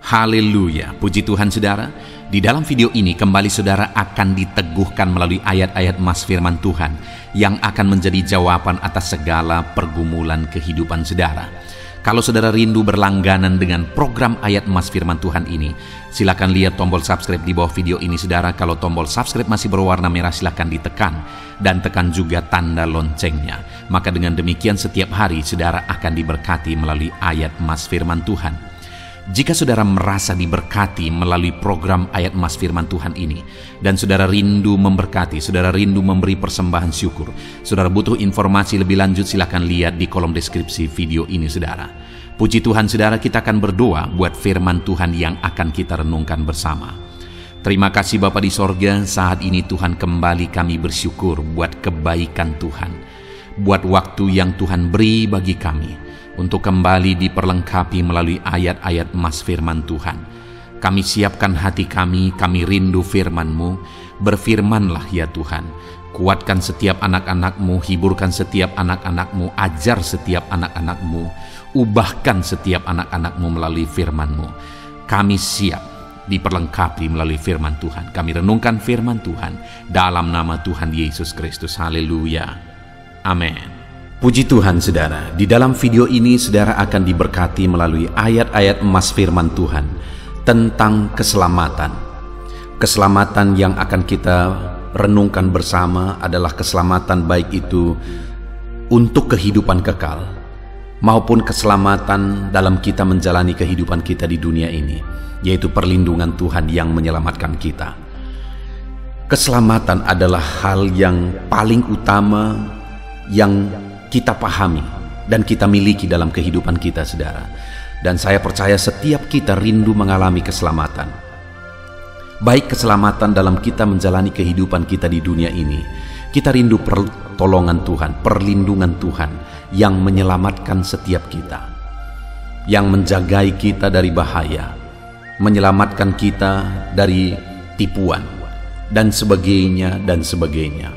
Haleluya, puji Tuhan saudara. Di dalam video ini kembali saudara akan diteguhkan melalui ayat-ayat emas firman Tuhan yang akan menjadi jawaban atas segala pergumulan kehidupan saudara. Kalau saudara rindu berlangganan dengan program ayat emas firman Tuhan ini, silakan lihat tombol subscribe di bawah video ini saudara. Kalau tombol subscribe masih berwarna merah, silakan ditekan dan tekan juga tanda loncengnya. Maka dengan demikian setiap hari saudara akan diberkati melalui ayat emas firman Tuhan. Jika saudara merasa diberkati melalui program ayat emas firman Tuhan ini, dan saudara rindu memberkati, saudara rindu memberi persembahan syukur, saudara butuh informasi lebih lanjut, silakan lihat di kolom deskripsi video ini saudara. Puji Tuhan saudara, kita akan berdoa buat firman Tuhan yang akan kita renungkan bersama. Terima kasih Bapa di sorga, saat ini Tuhan kembali kami bersyukur buat kebaikan Tuhan, buat waktu yang Tuhan beri bagi kami untuk kembali diperlengkapi melalui ayat-ayat emas firman Tuhan. Kami siapkan hati kami rindu firman-Mu. Berfirmanlah ya Tuhan, kuatkan setiap anak-anak-Mu, hiburkan setiap anak-anak-Mu, ajar setiap anak-anak-Mu, ubahkan setiap anak-anak-Mu melalui firman-Mu. Kami siap diperlengkapi melalui firman Tuhan. Kami renungkan firman Tuhan dalam nama Tuhan Yesus Kristus. Haleluya. Amin. Puji Tuhan saudara, di dalam video ini saudara akan diberkati melalui ayat-ayat emas firman Tuhan tentang keselamatan. Keselamatan yang akan kita renungkan bersama adalah keselamatan baik itu untuk kehidupan kekal maupun keselamatan dalam kita menjalani kehidupan kita di dunia ini, yaitu perlindungan Tuhan yang menyelamatkan kita. Keselamatan adalah hal yang paling utama yang kita pahami dan kita miliki dalam kehidupan kita saudara. Dan saya percaya setiap kita rindu mengalami keselamatan, baik keselamatan dalam kita menjalani kehidupan kita di dunia ini. Kita rindu pertolongan Tuhan, perlindungan Tuhan yang menyelamatkan setiap kita, yang menjagai kita dari bahaya, menyelamatkan kita dari tipuan dan sebagainya dan sebagainya.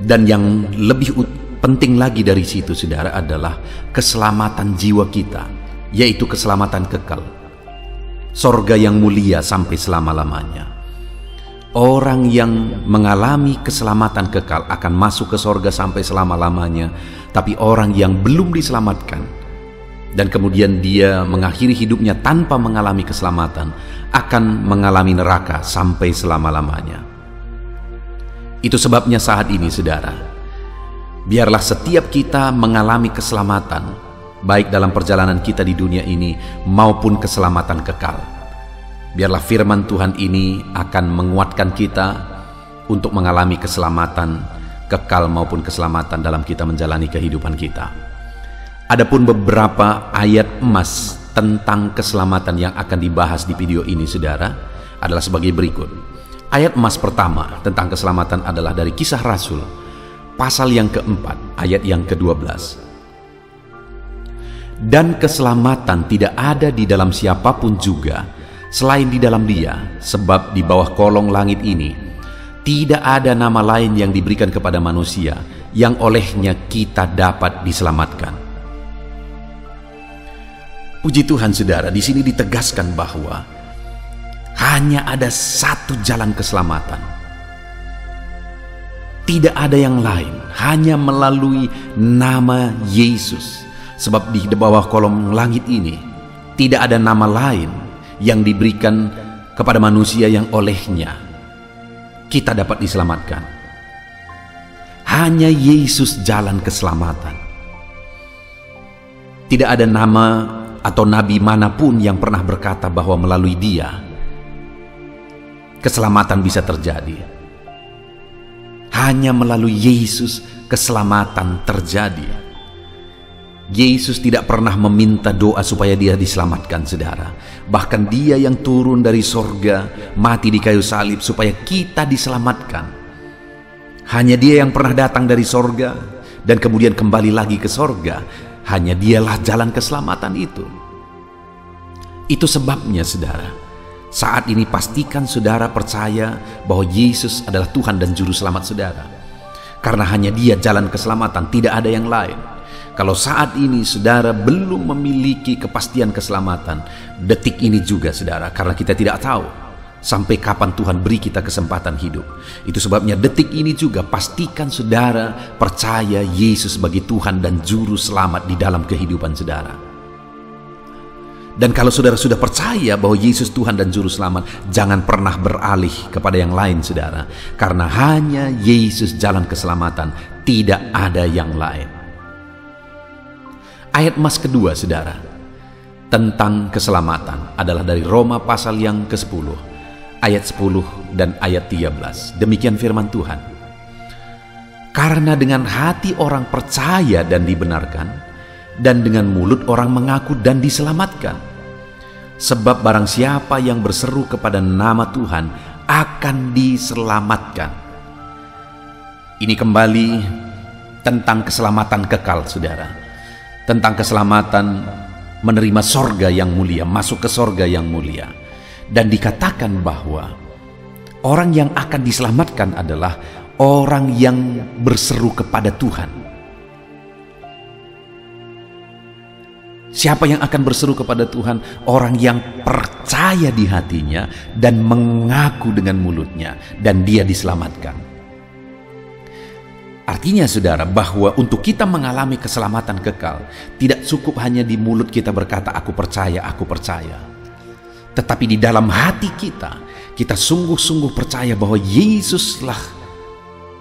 Dan yang lebih penting lagi dari situ saudara adalah keselamatan jiwa kita, yaitu keselamatan kekal, sorga yang mulia sampai selama-lamanya. Orang yang mengalami keselamatan kekal akan masuk ke sorga sampai selama-lamanya. Tapi orang yang belum diselamatkan dan kemudian dia mengakhiri hidupnya tanpa mengalami keselamatan akan mengalami neraka sampai selama-lamanya. Itu sebabnya saat ini saudara, biarlah setiap kita mengalami keselamatan, baik dalam perjalanan kita di dunia ini maupun keselamatan kekal. Biarlah firman Tuhan ini akan menguatkan kita untuk mengalami keselamatan kekal maupun keselamatan dalam kita menjalani kehidupan kita. Adapun beberapa ayat emas tentang keselamatan yang akan dibahas di video ini saudara adalah sebagai berikut. Ayat emas pertama tentang keselamatan adalah dari Kisah Rasul pasal yang keempat, ayat yang ke-12. Dan keselamatan tidak ada di dalam siapapun juga selain di dalam Dia, sebab di bawah kolong langit ini tidak ada nama lain yang diberikan kepada manusia yang olehnya kita dapat diselamatkan. Puji Tuhan saudara, di sini ditegaskan bahwa hanya ada satu jalan keselamatan. Tidak ada yang lain, hanya melalui nama Yesus. Sebab di bawah kolong langit ini tidak ada nama lain yang diberikan kepada manusia yang olehnya kita dapat diselamatkan. Hanya Yesus jalan keselamatan. Tidak ada nama atau nabi manapun yang pernah berkata bahwa melalui Dia keselamatan bisa terjadi. Hanya melalui Yesus keselamatan terjadi. Yesus tidak pernah meminta doa supaya Dia diselamatkan saudara. Bahkan Dia yang turun dari sorga, mati di kayu salib supaya kita diselamatkan. Hanya Dia yang pernah datang dari sorga dan kemudian kembali lagi ke sorga. Hanya Dialah jalan keselamatan itu. Itu sebabnya saudara, saat ini pastikan saudara percaya bahwa Yesus adalah Tuhan dan Juru Selamat saudara. Karena hanya Dia jalan keselamatan, tidak ada yang lain. Kalau saat ini saudara belum memiliki kepastian keselamatan, detik ini juga saudara, karena kita tidak tahu sampai kapan Tuhan beri kita kesempatan hidup. Itu sebabnya detik ini juga pastikan saudara percaya Yesus sebagai Tuhan dan Juru Selamat di dalam kehidupan saudara. Dan kalau saudara sudah percaya bahwa Yesus Tuhan dan Juru Selamat, jangan pernah beralih kepada yang lain saudara. Karena hanya Yesus jalan keselamatan, tidak ada yang lain. Ayat emas kedua saudara tentang keselamatan adalah dari Roma pasal yang ke-10 ayat 10 dan ayat 13. Demikian firman Tuhan. Karena dengan hati orang percaya dan dibenarkan, dan dengan mulut orang mengaku dan diselamatkan. Sebab barang siapa yang berseru kepada nama Tuhan akan diselamatkan. Ini kembali tentang keselamatan kekal saudara. Tentang keselamatan menerima sorga yang mulia, masuk ke sorga yang mulia. Dan dikatakan bahwa orang yang akan diselamatkan adalah orang yang berseru kepada Tuhan. Siapa yang akan berseru kepada Tuhan? Orang yang percaya di hatinya dan mengaku dengan mulutnya, dan dia diselamatkan. Artinya saudara, bahwa untuk kita mengalami keselamatan kekal, tidak cukup hanya di mulut kita berkata aku percaya, tetapi di dalam hati kita, kita sungguh-sungguh percaya bahwa Yesuslah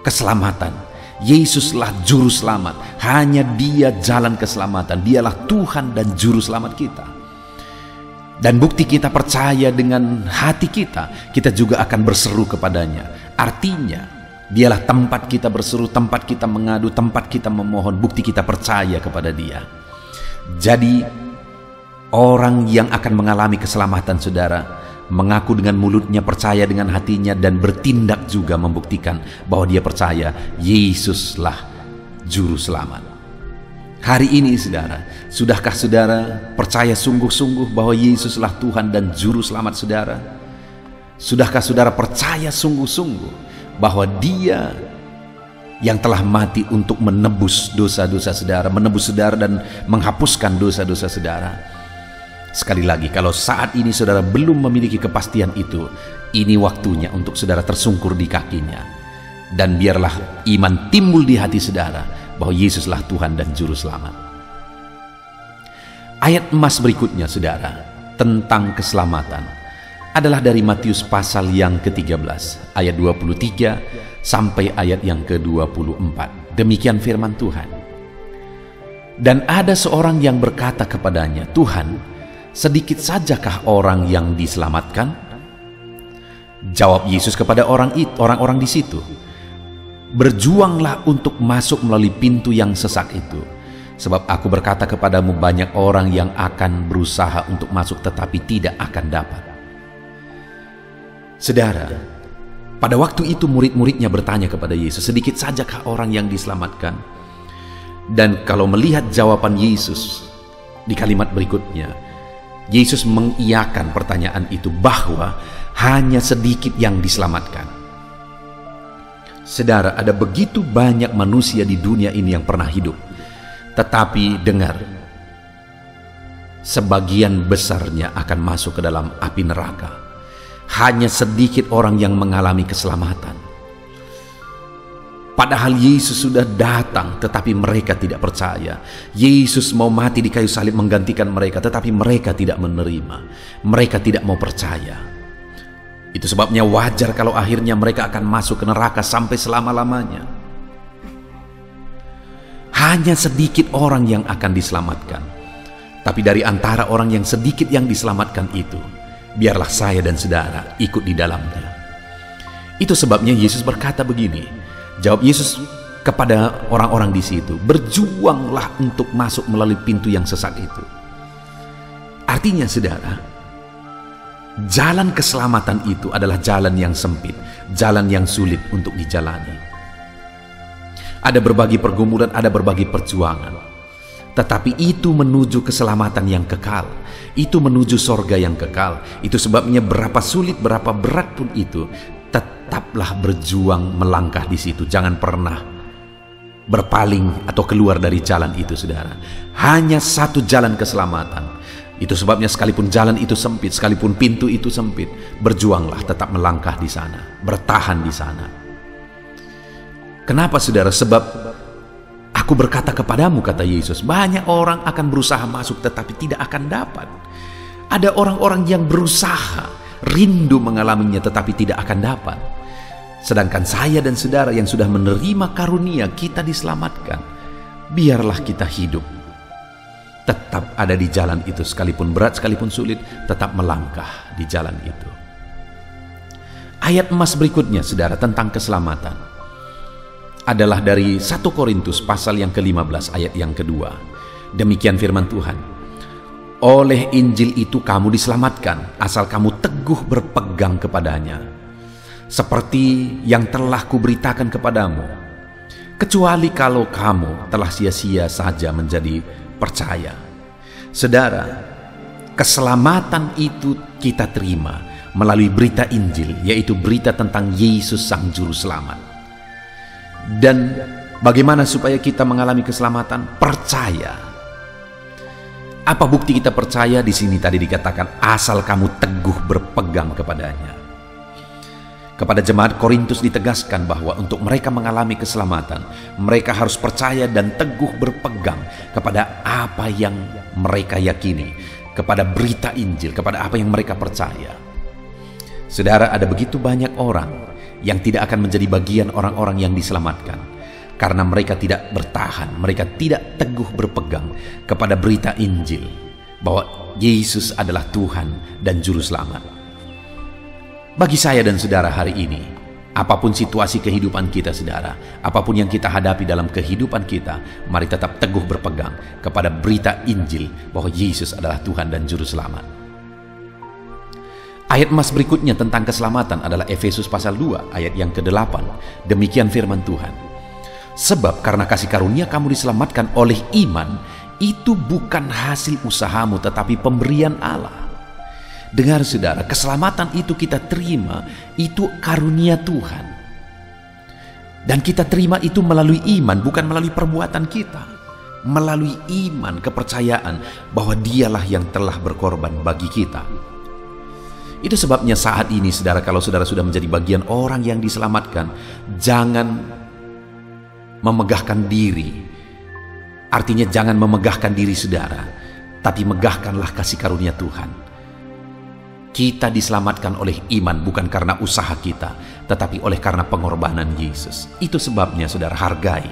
keselamatan, Yesuslah Juru Selamat. Hanya Dia jalan keselamatan, Dialah Tuhan dan Juru Selamat kita. Dan bukti kita percaya dengan hati kita, kita juga akan berseru kepadanya. Artinya Dialah tempat kita berseru, tempat kita mengadu, tempat kita memohon, bukti kita percaya kepada Dia. Jadi orang yang akan mengalami keselamatan saudara, mengaku dengan mulutnya, percaya dengan hatinya, dan bertindak juga membuktikan bahwa dia percaya Yesuslah Juru Selamat. Hari ini saudara, sudahkah saudara percaya sungguh-sungguh bahwa Yesuslah Tuhan dan Juru Selamat saudara? Sudahkah saudara percaya sungguh-sungguh bahwa Dia yang telah mati untuk menebus dosa-dosa saudara, menebus saudara dan menghapuskan dosa-dosa saudara? Sekali lagi, kalau saat ini saudara belum memiliki kepastian itu, ini waktunya untuk saudara tersungkur di kakinya. Dan biarlah iman timbul di hati saudara bahwa Yesuslah Tuhan dan Juru Selamat. Ayat emas berikutnya saudara tentang keselamatan adalah dari Matius pasal yang ke-13 ayat 23 sampai ayat yang ke-24. Demikian firman Tuhan. Dan ada seorang yang berkata kepadanya, Tuhan, sedikit sajakah orang yang diselamatkan? Jawab Yesus kepada orang-orang di situ, berjuanglah untuk masuk melalui pintu yang sesak itu. Sebab aku berkata kepadamu, banyak orang yang akan berusaha untuk masuk tetapi tidak akan dapat. Saudara, pada waktu itu murid-muridnya bertanya kepada Yesus, sedikit sajakah orang yang diselamatkan? Dan kalau melihat jawaban Yesus di kalimat berikutnya, Yesus mengiyakan pertanyaan itu bahwa hanya sedikit yang diselamatkan. Saudara, ada begitu banyak manusia di dunia ini yang pernah hidup, tetapi dengar, sebagian besarnya akan masuk ke dalam api neraka. Hanya sedikit orang yang mengalami keselamatan. Padahal Yesus sudah datang, tetapi mereka tidak percaya. Yesus mau mati di kayu salib menggantikan mereka, tetapi mereka tidak menerima. Mereka tidak mau percaya. Itu sebabnya wajar kalau akhirnya mereka akan masuk ke neraka sampai selama-lamanya. Hanya sedikit orang yang akan diselamatkan. Tapi dari antara orang yang sedikit yang diselamatkan itu, biarlah saya dan saudara ikut di dalamnya. Itu sebabnya Yesus berkata begini. Jawab Yesus kepada orang-orang di situ, berjuanglah untuk masuk melalui pintu yang sesak itu. Artinya saudara, jalan keselamatan itu adalah jalan yang sempit, jalan yang sulit untuk dijalani. Ada berbagai pergumulan, ada berbagai perjuangan. Tetapi itu menuju keselamatan yang kekal. Itu menuju sorga yang kekal. Itu sebabnya berapa sulit, berapa berat pun itu, tetaplah berjuang melangkah di situ. Jangan pernah berpaling atau keluar dari jalan itu, saudara. Hanya satu jalan keselamatan. Itu sebabnya sekalipun jalan itu sempit, sekalipun pintu itu sempit, berjuanglah tetap melangkah di sana, bertahan di sana. Kenapa, saudara? Sebab aku berkata kepadamu, kata Yesus, banyak orang akan berusaha masuk tetapi tidak akan dapat. Ada orang-orang yang berusaha, rindu mengalaminya tetapi tidak akan dapat. Sedangkan saya dan saudara yang sudah menerima karunia kita diselamatkan, biarlah kita hidup tetap ada di jalan itu, sekalipun berat, sekalipun sulit, tetap melangkah di jalan itu. Ayat emas berikutnya, saudara, tentang keselamatan adalah dari 1 Korintus pasal yang ke-15 ayat yang kedua. Demikian firman Tuhan, oleh Injil itu kamu diselamatkan, asal kamu teguh berpegang kepadanya, seperti yang telah kuberitakan kepadamu, kecuali kalau kamu telah sia-sia saja menjadi percaya. Saudara, keselamatan itu kita terima melalui berita Injil, yaitu berita tentang Yesus Sang Juru Selamat. Dan bagaimana supaya kita mengalami keselamatan? Percaya. Apa bukti kita percaya? Di sini tadi dikatakan, asal kamu teguh berpegang kepadanya. Kepada jemaat Korintus ditegaskan bahwa untuk mereka mengalami keselamatan, mereka harus percaya dan teguh berpegang kepada apa yang mereka yakini, kepada berita Injil, kepada apa yang mereka percaya. Saudara, ada begitu banyak orang yang tidak akan menjadi bagian orang-orang yang diselamatkan karena mereka tidak bertahan, mereka tidak teguh berpegang kepada berita Injil bahwa Yesus adalah Tuhan dan Juru Selamat. Bagi saya dan saudara hari ini, apapun situasi kehidupan kita, saudara, apapun yang kita hadapi dalam kehidupan kita, mari tetap teguh berpegang kepada berita Injil bahwa Yesus adalah Tuhan dan Juru Selamat. Ayat emas berikutnya tentang keselamatan adalah Efesus pasal 2 ayat yang ke-8. Demikian firman Tuhan, sebab karena kasih karunia kamu diselamatkan oleh iman, itu bukan hasil usahamu tetapi pemberian Allah. Dengar, saudara, keselamatan itu kita terima, itu karunia Tuhan. Dan kita terima itu melalui iman, bukan melalui perbuatan kita. Melalui iman, kepercayaan bahwa dialah yang telah berkorban bagi kita. Itu sebabnya saat ini, saudara, kalau saudara sudah menjadi bagian orang yang diselamatkan, jangan memegahkan diri. Artinya jangan memegahkan diri saudara, tapi megahkanlah kasih karunia Tuhan. Kita diselamatkan oleh iman, bukan karena usaha kita, tetapi oleh karena pengorbanan Yesus. Itu sebabnya, saudara, hargai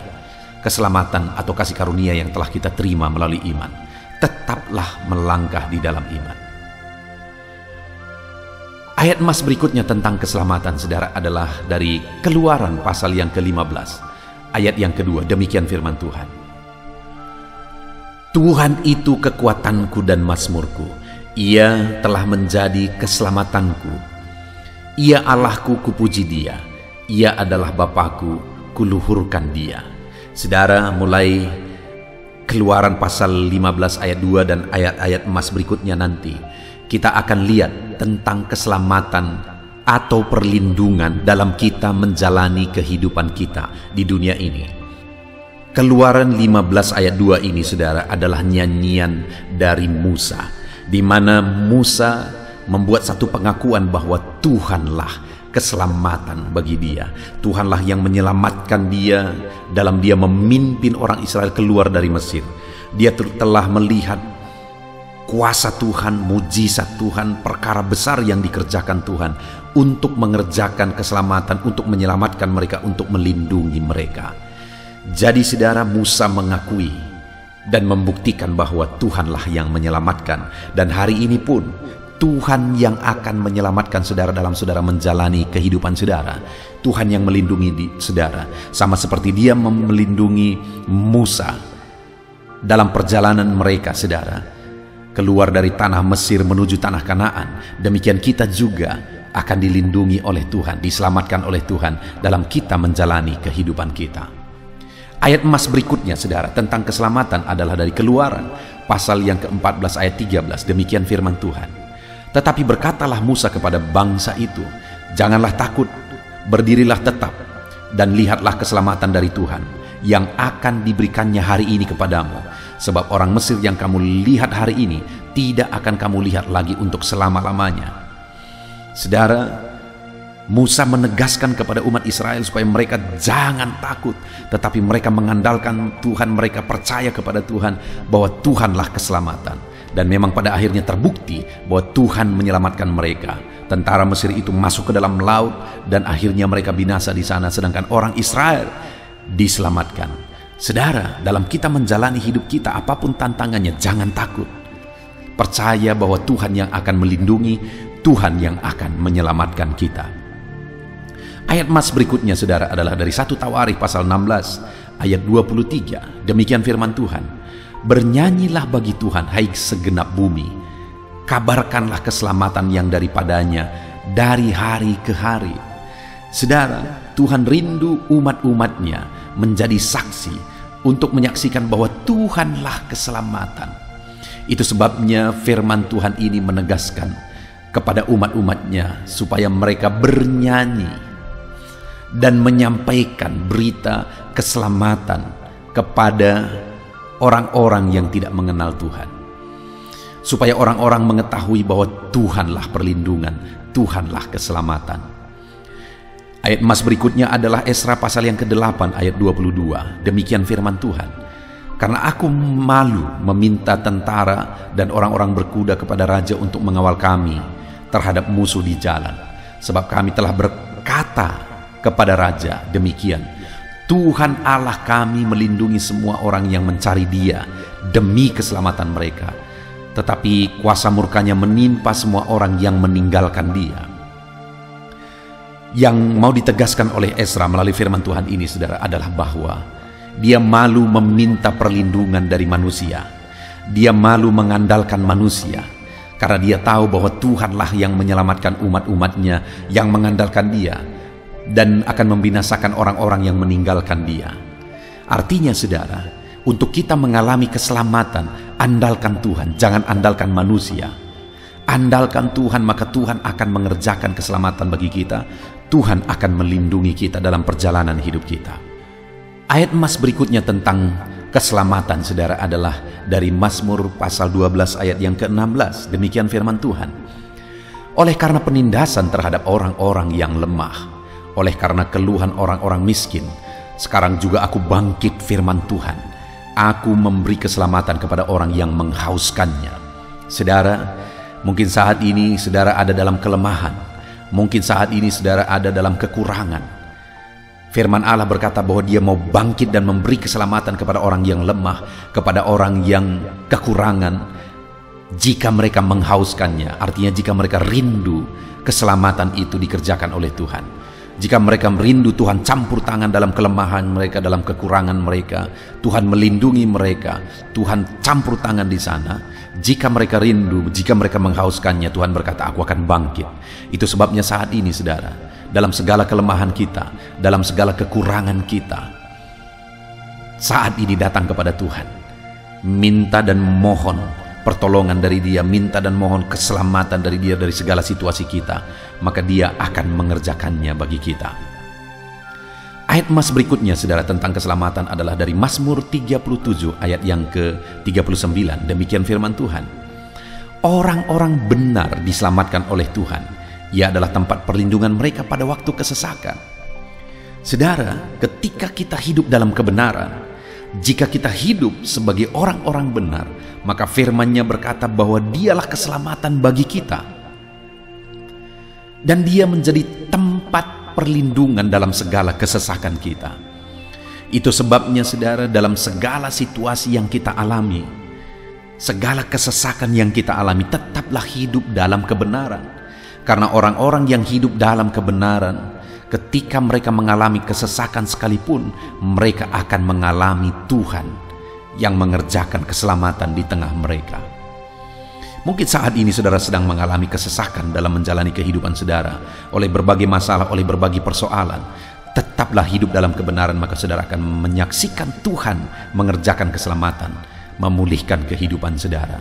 keselamatan atau kasih karunia yang telah kita terima melalui iman. Tetaplah melangkah di dalam iman. Ayat emas berikutnya tentang keselamatan, saudara, adalah dari Keluaran pasal yang ke-15 ayat yang kedua. Demikian firman Tuhan, Tuhan itu kekuatanku dan mazmurku, Ia telah menjadi keselamatanku. Ia Allahku, kupuji Dia. Ia adalah Bapakku, kuluhurkan Dia. Saudara, mulai Keluaran pasal 15 ayat 2 dan ayat-ayat emas berikutnya nanti, kita akan lihat tentang keselamatan atau perlindungan dalam kita menjalani kehidupan kita di dunia ini. Keluaran 15 ayat 2 ini, saudara, adalah nyanyian dari Musa, di mana Musa membuat satu pengakuan bahwa Tuhanlah keselamatan bagi dia. Tuhanlah yang menyelamatkan dia dalam dia memimpin orang Israel keluar dari Mesir. Dia telah melihat kuasa Tuhan, mujizat Tuhan, perkara besar yang dikerjakan Tuhan untuk mengerjakan keselamatan, untuk menyelamatkan mereka, untuk melindungi mereka. Jadi, saudara, Musa mengakui dan membuktikan bahwa Tuhanlah yang menyelamatkan. Dan hari ini pun Tuhan yang akan menyelamatkan saudara dalam saudara menjalani kehidupan saudara. Tuhan yang melindungi saudara, sama seperti Dia melindungi Musa dalam perjalanan mereka, saudara, keluar dari tanah Mesir menuju tanah Kanaan. Demikian kita juga akan dilindungi oleh Tuhan, diselamatkan oleh Tuhan dalam kita menjalani kehidupan kita. Ayat emas berikutnya, saudara, tentang keselamatan adalah dari Keluaran pasal yang ke-14 ayat 13. Demikian firman Tuhan, tetapi berkatalah Musa kepada bangsa itu, janganlah takut, berdirilah tetap dan lihatlah keselamatan dari Tuhan yang akan diberikannya hari ini kepadamu. Sebab orang Mesir yang kamu lihat hari ini tidak akan kamu lihat lagi untuk selama-lamanya. Saudara, Musa menegaskan kepada umat Israel supaya mereka jangan takut, tetapi mereka mengandalkan Tuhan, mereka percaya kepada Tuhan bahwa Tuhanlah keselamatan. Dan memang pada akhirnya terbukti bahwa Tuhan menyelamatkan mereka. Tentara Mesir itu masuk ke dalam laut dan akhirnya mereka binasa di sana, sedangkan orang Israel diselamatkan. Saudara, dalam kita menjalani hidup kita, apapun tantangannya, jangan takut. Percaya bahwa Tuhan yang akan melindungi, Tuhan yang akan menyelamatkan kita. Ayat emas berikutnya, saudara, adalah dari 1 Tawarikh pasal 16 ayat 23. Demikian firman Tuhan, bernyanyilah bagi Tuhan, hai segenap bumi, kabarkanlah keselamatan yang daripadanya dari hari ke hari. Saudara, Tuhan rindu umat-umatnya menjadi saksi untuk menyaksikan bahwa Tuhanlah keselamatan. Itu sebabnya firman Tuhan ini menegaskan kepada umat-umatnya supaya mereka bernyanyi dan menyampaikan berita keselamatan kepada orang-orang yang tidak mengenal Tuhan, supaya orang-orang mengetahui bahwa Tuhanlah perlindungan, Tuhanlah keselamatan. Ayat emas berikutnya adalah Esra pasal yang ke-8 ayat 22. Demikian firman Tuhan, karena aku malu meminta tentara dan orang-orang berkuda kepada raja untuk mengawal kami terhadap musuh di jalan, sebab kami telah berkata kepada raja demikian, Tuhan Allah kami melindungi semua orang yang mencari Dia demi keselamatan mereka, tetapi kuasa murkanya menimpa semua orang yang meninggalkan Dia. Yang mau ditegaskan oleh Esra melalui firman Tuhan ini, saudara, adalah bahwa dia malu meminta perlindungan dari manusia. Dia malu mengandalkan manusia, karena dia tahu bahwa Tuhanlah yang menyelamatkan umat-umatnya yang mengandalkan Dia, dan akan membinasakan orang-orang yang meninggalkan Dia. Artinya, saudara, untuk kita mengalami keselamatan, andalkan Tuhan, jangan andalkan manusia. Andalkan Tuhan, maka Tuhan akan mengerjakan keselamatan bagi kita. Tuhan akan melindungi kita dalam perjalanan hidup kita. Ayat emas berikutnya tentang keselamatan, saudara, adalah dari Mazmur pasal 12 ayat yang ke-16. Demikian firman Tuhan, oleh karena penindasan terhadap orang-orang yang lemah, oleh karena keluhan orang-orang miskin, sekarang juga aku bangkit, firman Tuhan, aku memberi keselamatan kepada orang yang menghauskannya. Saudara, mungkin saat ini saudara ada dalam kelemahan, mungkin saat ini saudara ada dalam kekurangan. Firman Allah berkata bahwa Dia mau bangkit dan memberi keselamatan kepada orang yang lemah, kepada orang yang kekurangan, jika mereka menghauskannya. Artinya jika mereka rindu keselamatan itu dikerjakan oleh Tuhan. Jika mereka merindu Tuhan campur tangan dalam kelemahan mereka, dalam kekurangan mereka, Tuhan melindungi mereka, Tuhan campur tangan di sana. Jika mereka rindu, jika mereka menghauskannya, Tuhan berkata, aku akan bangkit. Itu sebabnya saat ini, saudara, dalam segala kelemahan kita, dalam segala kekurangan kita, saat ini datang kepada Tuhan, minta dan mohon pertolongan dari Dia, minta dan mohon keselamatan dari Dia dari segala situasi kita, maka Dia akan mengerjakannya bagi kita. Ayat emas berikutnya, saudara, tentang keselamatan adalah dari Mazmur 37 ayat yang ke-39. Demikian firman Tuhan, orang-orang benar diselamatkan oleh Tuhan, Ia adalah tempat perlindungan mereka pada waktu kesesakan. Saudara, ketika kita hidup dalam kebenaran, jika kita hidup sebagai orang-orang benar, maka firman-Nya berkata bahwa Dialah keselamatan bagi kita, dan Dia menjadi tempat perlindungan dalam segala kesesakan kita. Itu sebabnya, saudara, dalam segala situasi yang kita alami, segala kesesakan yang kita alami, tetaplah hidup dalam kebenaran. Karena orang-orang yang hidup dalam kebenaran, ketika mereka mengalami kesesakan sekalipun, mereka akan mengalami Tuhan yang mengerjakan keselamatan di tengah mereka. Mungkin saat ini saudara sedang mengalami kesesakan dalam menjalani kehidupan saudara, oleh berbagai masalah, oleh berbagai persoalan. Tetaplah hidup dalam kebenaran, maka saudara akan menyaksikan Tuhan mengerjakan keselamatan, memulihkan kehidupan saudara.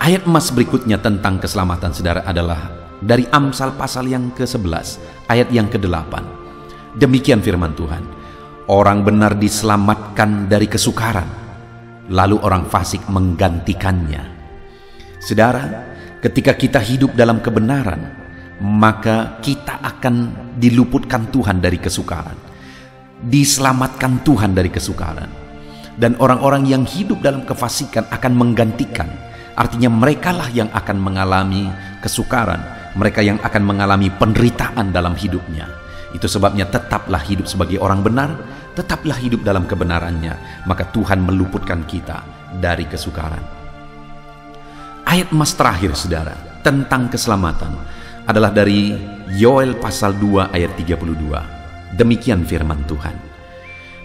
Ayat emas berikutnya tentang keselamatan saudara adalah dari Amsal pasal yang ke-11 ayat yang ke-8. Demikian firman Tuhan, Orang benar diselamatkan dari kesukaran, lalu orang fasik menggantikannya. Saudara, ketika kita hidup dalam kebenaran, maka kita akan diluputkan Tuhan dari kesukaran, diselamatkan Tuhan dari kesukaran. Dan orang-orang yang hidup dalam kefasikan akan menggantikan. Artinya merekalah yang akan mengalami kesukaran, mereka yang akan mengalami penderitaan dalam hidupnya. Itu sebabnya tetaplah hidup sebagai orang benar, tetaplah hidup dalam kebenarannya, maka Tuhan meluputkan kita dari kesukaran. Ayat emas terakhir saudara tentang keselamatan adalah dari Yoel pasal 2 ayat 32. Demikian firman Tuhan.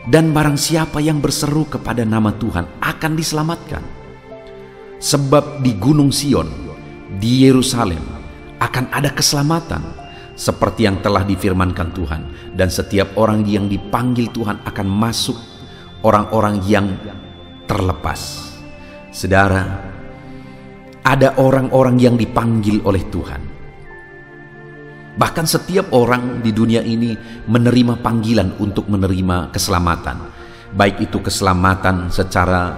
Dan barang siapa yang berseru kepada nama Tuhan akan diselamatkan. Sebab di Gunung Sion, di Yerusalem akan ada keselamatan, seperti yang telah difirmankan Tuhan. Dan setiap orang yang dipanggil Tuhan akan masuk, orang-orang yang terlepas. Saudara, ada orang-orang yang dipanggil oleh Tuhan. Bahkan setiap orang di dunia ini menerima panggilan untuk menerima keselamatan. Baik itu keselamatan secara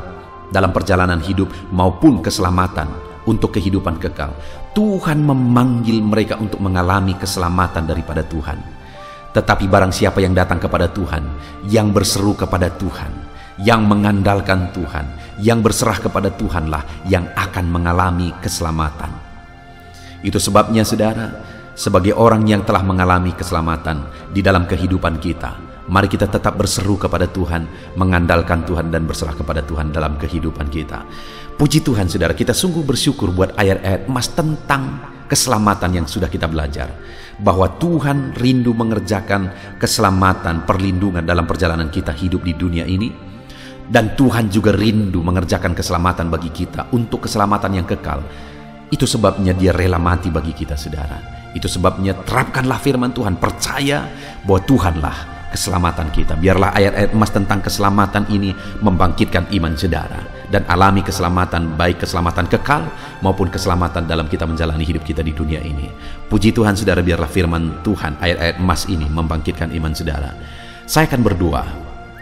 dalam perjalanan hidup maupun keselamatan untuk kehidupan kekal. Tuhan memanggil mereka untuk mengalami keselamatan daripada Tuhan. Tetapi barang siapa yang datang kepada Tuhan, yang berseru kepada Tuhan, yang mengandalkan Tuhan, yang berserah kepada Tuhanlah yang akan mengalami keselamatan. Itu sebabnya saudara, sebagai orang yang telah mengalami keselamatan di dalam kehidupan kita, mari kita tetap berseru kepada Tuhan, mengandalkan Tuhan dan berserah kepada Tuhan dalam kehidupan kita. Puji Tuhan saudara, kita sungguh bersyukur buat ayat-ayat emas tentang keselamatan yang sudah kita belajar. Bahwa Tuhan rindu mengerjakan keselamatan, perlindungan dalam perjalanan kita hidup di dunia ini. Dan Tuhan juga rindu mengerjakan keselamatan bagi kita untuk keselamatan yang kekal. Itu sebabnya Dia rela mati bagi kita saudara. Itu sebabnya terapkanlah firman Tuhan, percaya bahwa Tuhanlah keselamatan kita. Biarlah ayat-ayat emas tentang keselamatan ini membangkitkan iman saudara dan alami keselamatan, baik keselamatan kekal maupun keselamatan dalam kita menjalani hidup kita di dunia ini. Puji Tuhan saudara, biarlah firman Tuhan, ayat-ayat emas ini membangkitkan iman saudara. Saya akan berdoa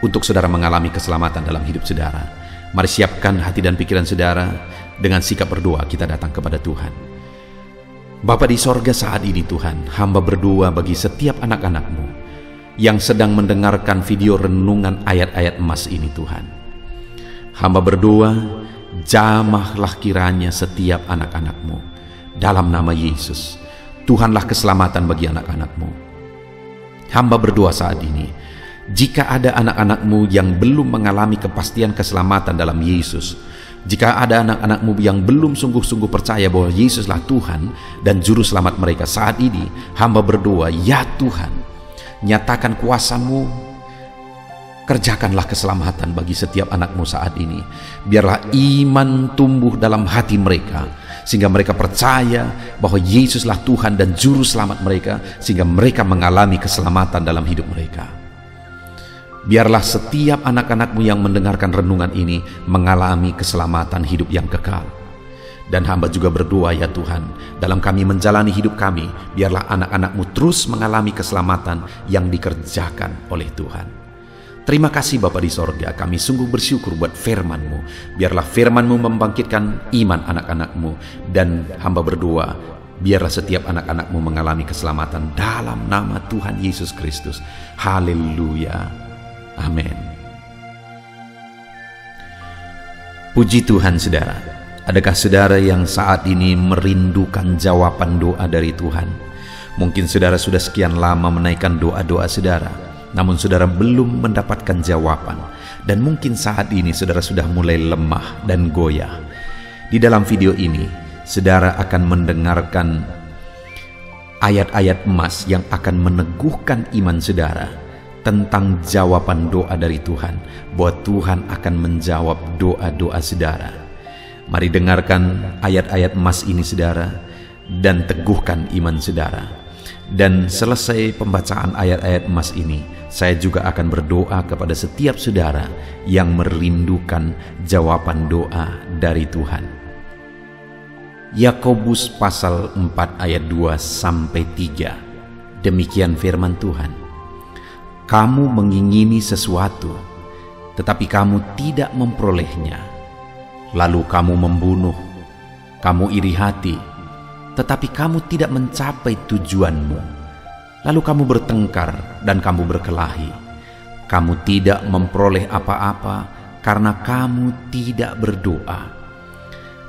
untuk saudara mengalami keselamatan dalam hidup saudara. Mari siapkan hati dan pikiran saudara, dengan sikap berdoa kita datang kepada Tuhan. Bapa di sorga, saat ini Tuhan, hamba berdoa bagi setiap anak-anak-Mu yang sedang mendengarkan video renungan ayat-ayat emas ini Tuhan. Hamba berdoa, jamahlah kiranya setiap anak-anak-Mu dalam nama Yesus. Tuhanlah keselamatan bagi anak-anak-Mu. Hamba berdoa saat ini, jika ada anak-anak-Mu yang belum mengalami kepastian keselamatan dalam Yesus, jika ada anak-anak-Mu yang belum sungguh-sungguh percaya bahwa Yesuslah Tuhan dan Juru Selamat mereka, saat ini hamba berdoa, ya Tuhan, nyatakan kuasa-Mu, kerjakanlah keselamatan bagi setiap anak-Mu saat ini. Biarlah iman tumbuh dalam hati mereka, sehingga mereka percaya bahwa Yesuslah Tuhan dan Juru Selamat mereka, sehingga mereka mengalami keselamatan dalam hidup mereka. Biarlah setiap anak-anak-Mu yang mendengarkan renungan ini mengalami keselamatan hidup yang kekal. Dan hamba juga berdoa, ya Tuhan, dalam kami menjalani hidup kami, biarlah anak-anak-Mu terus mengalami keselamatan yang dikerjakan oleh Tuhan. Terima kasih Bapa di sorga, kami sungguh bersyukur buat firman-Mu. Biarlah firman-Mu membangkitkan iman anak-anak-Mu. Dan hamba berdoa, biarlah setiap anak-anak-Mu mengalami keselamatan dalam nama Tuhan Yesus Kristus. Haleluya. Amin. Puji Tuhan saudara. Adakah saudara yang saat ini merindukan jawaban doa dari Tuhan? Mungkin saudara sudah sekian lama menaikkan doa-doa saudara, namun saudara belum mendapatkan jawaban. Dan mungkin saat ini saudara sudah mulai lemah dan goyah. Di dalam video ini, saudara akan mendengarkan ayat-ayat emas yang akan meneguhkan iman saudara tentang jawaban doa dari Tuhan, bahwa Tuhan akan menjawab doa-doa saudara. Mari dengarkan ayat-ayat emas ini saudara, dan teguhkan iman saudara. Dan selesai pembacaan ayat-ayat emas ini, saya juga akan berdoa kepada setiap saudara yang merindukan jawaban doa dari Tuhan. Yakobus pasal 4 ayat 2-3. Demikian firman Tuhan. Kamu mengingini sesuatu, tetapi kamu tidak memperolehnya. Lalu kamu membunuh, kamu iri hati, tetapi kamu tidak mencapai tujuanmu. Lalu kamu bertengkar dan kamu berkelahi. Kamu tidak memperoleh apa-apa karena kamu tidak berdoa.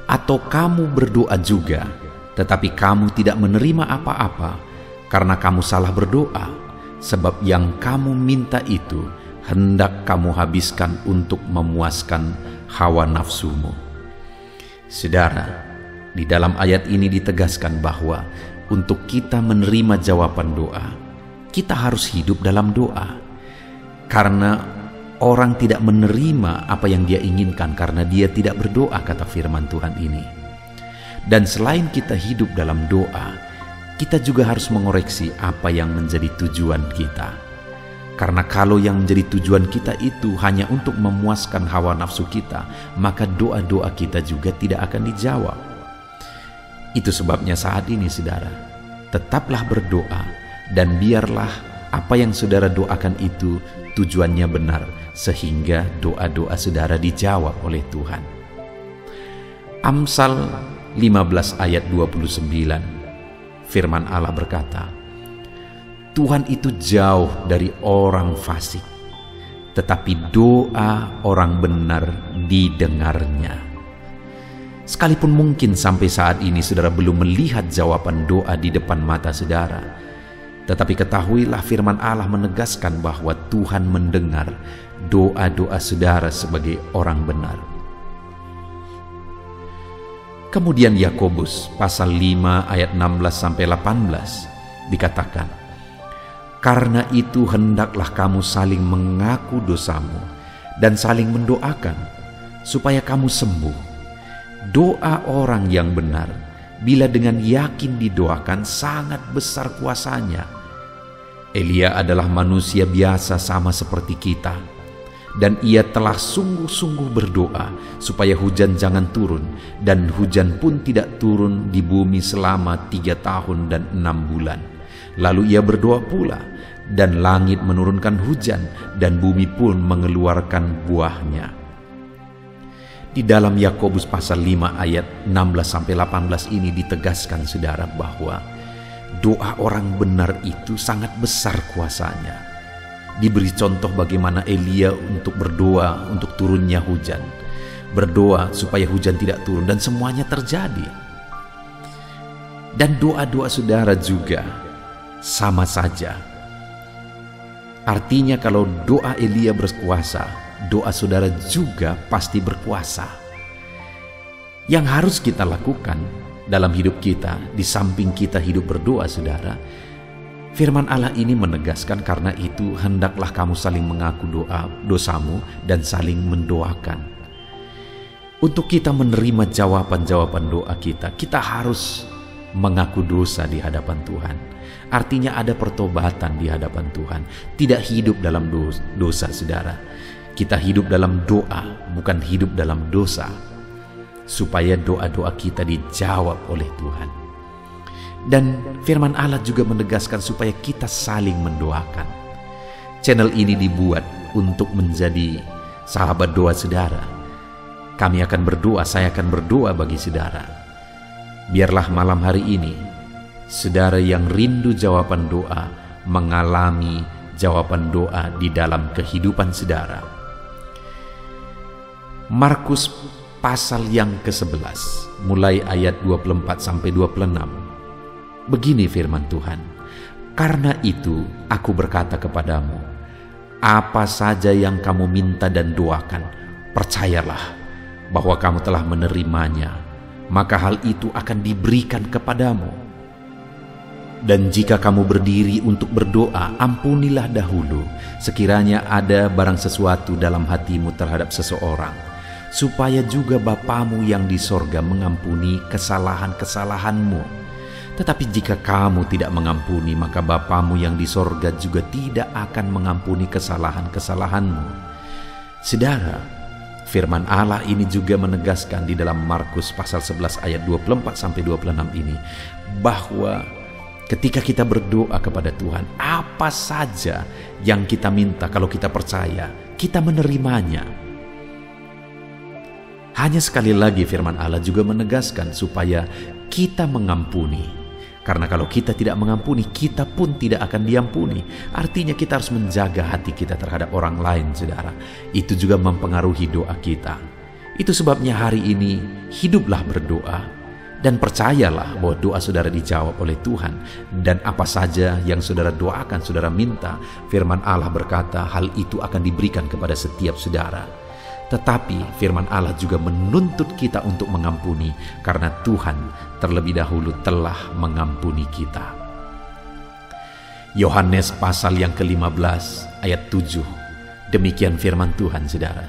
Atau kamu berdoa juga, tetapi kamu tidak menerima apa-apa karena kamu salah berdoa, sebab yang kamu minta itu hendak kamu habiskan untuk memuaskan hawa nafsumu. Saudara, di dalam ayat ini ditegaskan bahwa untuk kita menerima jawaban doa, kita harus hidup dalam doa. Karena orang tidak menerima apa yang dia inginkan karena dia tidak berdoa, kata firman Tuhan ini. Dan selain kita hidup dalam doa, kita juga harus mengoreksi apa yang menjadi tujuan kita. Karena kalau yang menjadi tujuan kita itu hanya untuk memuaskan hawa nafsu kita, maka doa-doa kita juga tidak akan dijawab. Itu sebabnya saat ini, saudara, tetaplah berdoa dan biarlah apa yang saudara doakan itu tujuannya benar, sehingga doa-doa saudara dijawab oleh Tuhan. Amsal 15 ayat 29, firman Allah berkata, Tuhan itu jauh dari orang fasik, tetapi doa orang benar didengarnya. Sekalipun mungkin sampai saat ini saudara belum melihat jawaban doa di depan mata saudara, tetapi ketahuilah firman Allah menegaskan bahwa Tuhan mendengar doa-doa saudara sebagai orang benar. Kemudian Yakobus pasal 5 ayat 16-18 dikatakan, karena itu hendaklah kamu saling mengaku dosamu dan saling mendoakan supaya kamu sembuh. Doa orang yang benar bila dengan yakin didoakan sangat besar kuasanya. Elia adalah manusia biasa sama seperti kita, dan ia telah sungguh-sungguh berdoa supaya hujan jangan turun, dan hujan pun tidak turun di bumi selama 3 tahun dan 6 bulan. Lalu ia berdoa pula, dan langit menurunkan hujan, dan bumi pun mengeluarkan buahnya. Di dalam Yakobus pasal 5 ayat 16-18 ini ditegaskan, saudara, bahwa doa orang benar itu sangat besar kuasanya. Diberi contoh bagaimana Elia untuk berdoa untuk turunnya hujan, berdoa supaya hujan tidak turun, dan semuanya terjadi. Dan doa-doa saudara juga sama saja. Artinya kalau doa Elia berkuasa, doa saudara juga pasti berkuasa. Yang harus kita lakukan dalam hidup kita, di samping kita hidup berdoa, saudara, firman Allah ini menegaskan, karena itu hendaklah kamu saling mengaku dosamu dan saling mendoakan. Untuk kita menerima jawaban-jawaban doa kita, kita harus mengaku dosa di hadapan Tuhan. Artinya ada pertobatan di hadapan Tuhan. Tidak hidup dalam dosa, saudara. Kita hidup dalam doa, bukan hidup dalam dosa, supaya doa-doa kita dijawab oleh Tuhan. Dan firman Allah juga menegaskan supaya kita saling mendoakan. Channel ini dibuat untuk menjadi sahabat doa saudara. Kami akan berdoa, saya akan berdoa bagi saudara. Biarlah malam hari ini, saudara yang rindu jawaban doa, mengalami jawaban doa di dalam kehidupan saudara. Markus pasal yang ke-11, mulai ayat 24-26. Begini firman Tuhan, karena itu aku berkata kepadamu, apa saja yang kamu minta dan doakan, percayalah bahwa kamu telah menerimanya, maka hal itu akan diberikan kepadamu. Dan jika kamu berdiri untuk berdoa, ampunilah dahulu sekiranya ada barang sesuatu dalam hatimu terhadap seseorang, supaya juga Bapamu yang di sorga mengampuni kesalahan-kesalahanmu. Tetapi jika kamu tidak mengampuni, maka Bapamu yang di sorga juga tidak akan mengampuni kesalahan-kesalahanmu. Saudara, firman Allah ini juga menegaskan di dalam Markus pasal 11 ayat 24-26 ini, bahwa Ketika kita berdoa kepada Tuhan, apa saja yang kita minta, kalau kita percaya, kita menerimanya. Hanya sekali lagi firman Allah juga menegaskan supaya kita mengampuni. Karena kalau kita tidak mengampuni, kita pun tidak akan diampuni. Artinya kita harus menjaga hati kita terhadap orang lain, saudara. Itu juga mempengaruhi doa kita. Itu sebabnya hari ini hiduplah berdoa. Dan percayalah bahwa doa saudara dijawab oleh Tuhan. Dan apa saja yang saudara doakan, saudara minta, firman Allah berkata hal itu akan diberikan kepada setiap saudara. Tetapi firman Allah juga menuntut kita untuk mengampuni, karena Tuhan terlebih dahulu telah mengampuni kita. Yohanes pasal yang ke-15 ayat 7. Demikian firman Tuhan, saudara.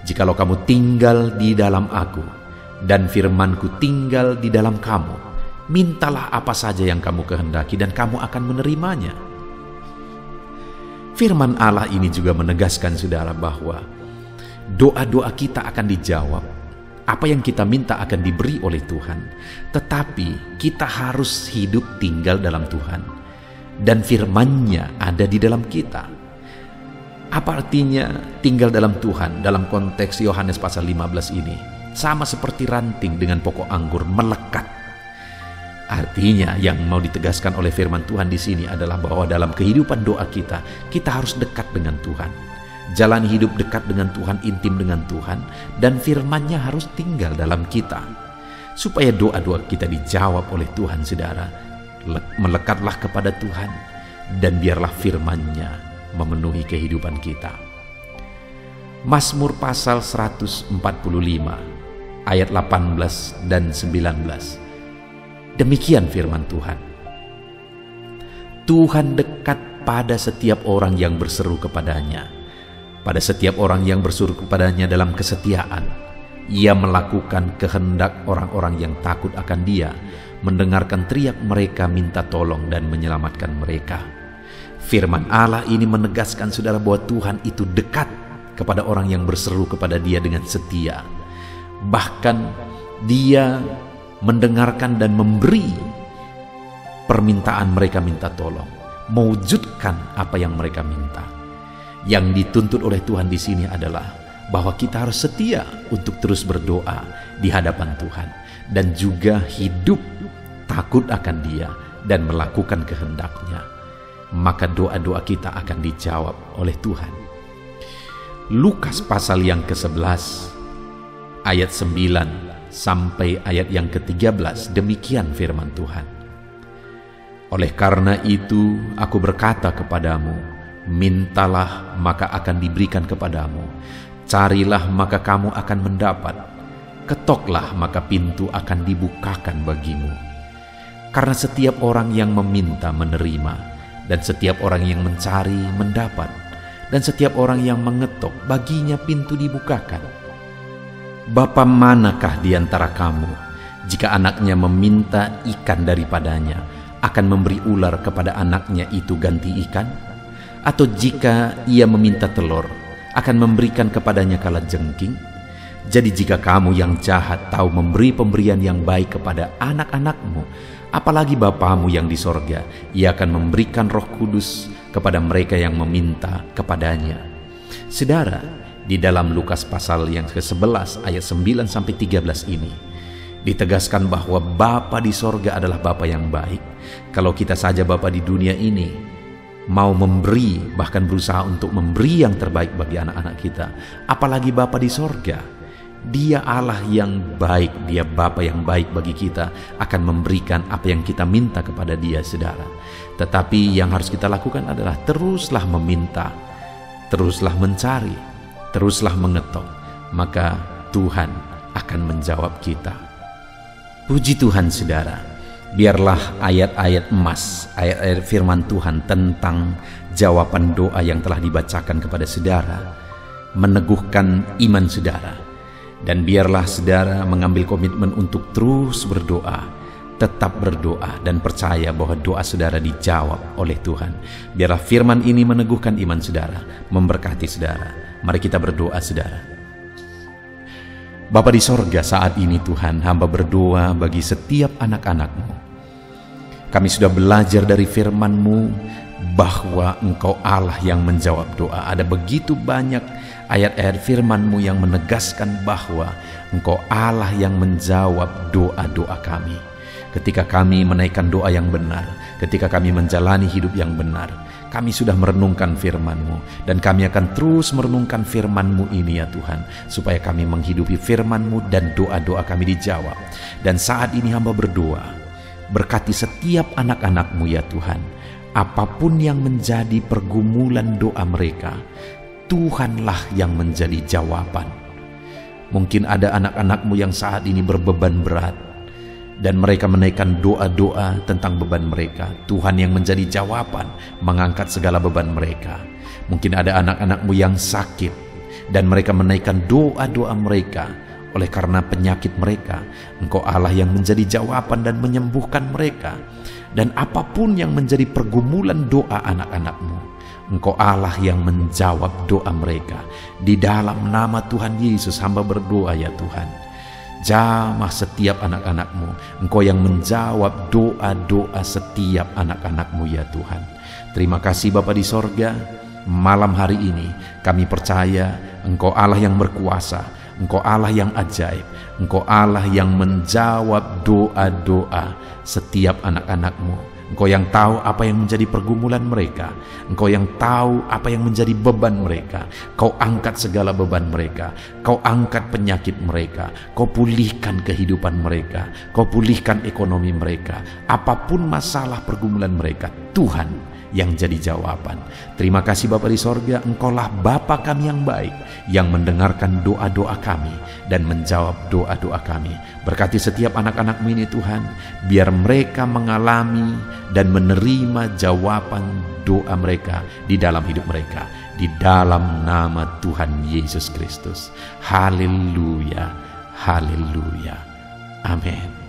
Jikalau kamu tinggal di dalam aku, dan firman-Ku tinggal di dalam kamu, mintalah apa saja yang kamu kehendaki dan kamu akan menerimanya. Firman Allah ini juga menegaskan, saudara, bahwa doa-doa kita akan dijawab. Apa yang kita minta akan diberi oleh Tuhan. Tetapi kita harus hidup tinggal dalam Tuhan. Dan firman-Nya ada di dalam kita. Apa artinya tinggal dalam Tuhan dalam konteks Yohanes pasal 15 ini? Sama seperti ranting dengan pokok anggur melekat. Artinya yang mau ditegaskan oleh firman Tuhan di sini adalah bahwa dalam kehidupan doa kita harus dekat dengan Tuhan. Jalani hidup dekat dengan Tuhan, intim dengan Tuhan, dan firman-Nya harus tinggal dalam kita. Supaya doa-doa kita dijawab oleh Tuhan, saudara, melekatlah kepada Tuhan, dan biarlah firman-Nya memenuhi kehidupan kita. Mazmur pasal 145 ayat 18 dan 19. Demikian firman Tuhan. Tuhan dekat pada setiap orang yang berseru kepadanya. Pada setiap orang yang berseru kepadanya dalam kesetiaan. Ia melakukan kehendak orang-orang yang takut akan Dia, mendengarkan teriak mereka minta tolong dan menyelamatkan mereka. Firman Allah ini menegaskan, saudara, bahwa Tuhan itu dekat kepada orang yang berseru kepada Dia dengan setia. Bahkan Dia mendengarkan dan memberi permintaan mereka minta tolong, mewujudkan apa yang mereka minta. Yang dituntut oleh Tuhan di sini adalah bahwa kita harus setia untuk terus berdoa di hadapan Tuhan, dan juga hidup takut akan Dia dan melakukan kehendak-Nya. Maka doa-doa kita akan dijawab oleh Tuhan. Lukas pasal yang ke-11 ayat 9 sampai ayat yang ke-13, demikian firman Tuhan. Oleh karena itu aku berkata kepadamu, mintalah maka akan diberikan kepadamu, carilah maka kamu akan mendapat, ketoklah maka pintu akan dibukakan bagimu. Karena setiap orang yang meminta menerima, dan setiap orang yang mencari mendapat, dan setiap orang yang mengetok baginya pintu dibukakan. Bapa manakah di antara kamu, jika anaknya meminta ikan daripadanya, akan memberi ular kepada anaknya itu ganti ikan? Atau jika ia meminta telur, akan memberikan kepadanya kalajengking? Jadi jika kamu yang jahat tahu memberi pemberian yang baik kepada anak-anakmu, apalagi Bapamu yang di sorga, Ia akan memberikan Roh Kudus kepada mereka yang meminta kepadanya. Saudara, di dalam Lukas pasal yang ke-11 ayat 9 sampai 13 ini ditegaskan bahwa Bapa di sorga adalah Bapa yang baik. Kalau kita saja Bapa di dunia ini mau memberi, bahkan berusaha untuk memberi yang terbaik bagi anak-anak kita, apalagi Bapa di sorga. Dia Allah yang baik, Dia Bapa yang baik bagi kita, akan memberikan apa yang kita minta kepada Dia, saudara. Tetapi yang harus kita lakukan adalah teruslah meminta, teruslah mencari, teruslah mengetok, maka Tuhan akan menjawab kita. Puji Tuhan, saudara. Biarlah ayat-ayat emas, ayat-ayat firman Tuhan tentang jawaban doa yang telah dibacakan kepada saudara meneguhkan iman saudara. Dan biarlah saudara mengambil komitmen untuk terus berdoa, tetap berdoa, dan percaya bahwa doa saudara dijawab oleh Tuhan. Biarlah firman ini meneguhkan iman saudara, memberkati saudara. Mari kita berdoa, saudara. Bapa di sorga, saat ini Tuhan, hamba berdoa bagi setiap anak-anak-Mu. Kami sudah belajar dari firman-Mu bahwa Engkau Allah yang menjawab doa. Ada begitu banyak ayat-ayat firman-Mu yang menegaskan bahwa Engkau Allah yang menjawab doa-doa kami. Ketika kami menaikkan doa yang benar, ketika kami menjalani hidup yang benar, kami sudah merenungkan firman-Mu, dan kami akan terus merenungkan firman-Mu ini ya Tuhan, supaya kami menghidupi firman-Mu dan doa-doa kami dijawab. Dan saat ini hamba berdoa, berkati setiap anak-anak-Mu ya Tuhan. Apapun yang menjadi pergumulan doa mereka, Tuhanlah yang menjadi jawaban. Mungkin ada anak-anak-Mu yang saat ini berbeban berat, dan mereka menaikkan doa-doa tentang beban mereka. Tuhan yang menjadi jawaban, mengangkat segala beban mereka. Mungkin ada anak-anak-Mu yang sakit, dan mereka menaikkan doa-doa mereka. Oleh karena penyakit mereka, Engkau Allah yang menjadi jawaban dan menyembuhkan mereka. Dan apapun yang menjadi pergumulan doa anak-anak-Mu, Engkau Allah yang menjawab doa mereka. Di dalam nama Tuhan Yesus hamba berdoa ya Tuhan, jamah setiap anak-anak-Mu. Engkau yang menjawab doa-doa setiap anak-anak-Mu ya Tuhan. Terima kasih Bapa di sorga. Malam hari ini kami percaya Engkau Allah yang berkuasa, Engkau Allah yang ajaib, Engkau Allah yang menjawab doa-doa setiap anak-anak-Mu. Engkau yang tahu apa yang menjadi pergumulan mereka. Engkau yang tahu apa yang menjadi beban mereka. Kau angkat segala beban mereka. Kau angkat penyakit mereka. Kau pulihkan kehidupan mereka. Kau pulihkan ekonomi mereka. Apapun masalah pergumulan mereka, Tuhan yang jadi jawaban. Terima kasih Bapa di sorga, Engkaulah Bapa kami yang baik, yang mendengarkan doa-doa kami dan menjawab doa-doa kami. Berkati setiap anak-anak-Mu ini Tuhan, biar mereka mengalami dan menerima jawaban doa mereka di dalam hidup mereka. Di dalam nama Tuhan Yesus Kristus. Haleluya, haleluya, amin.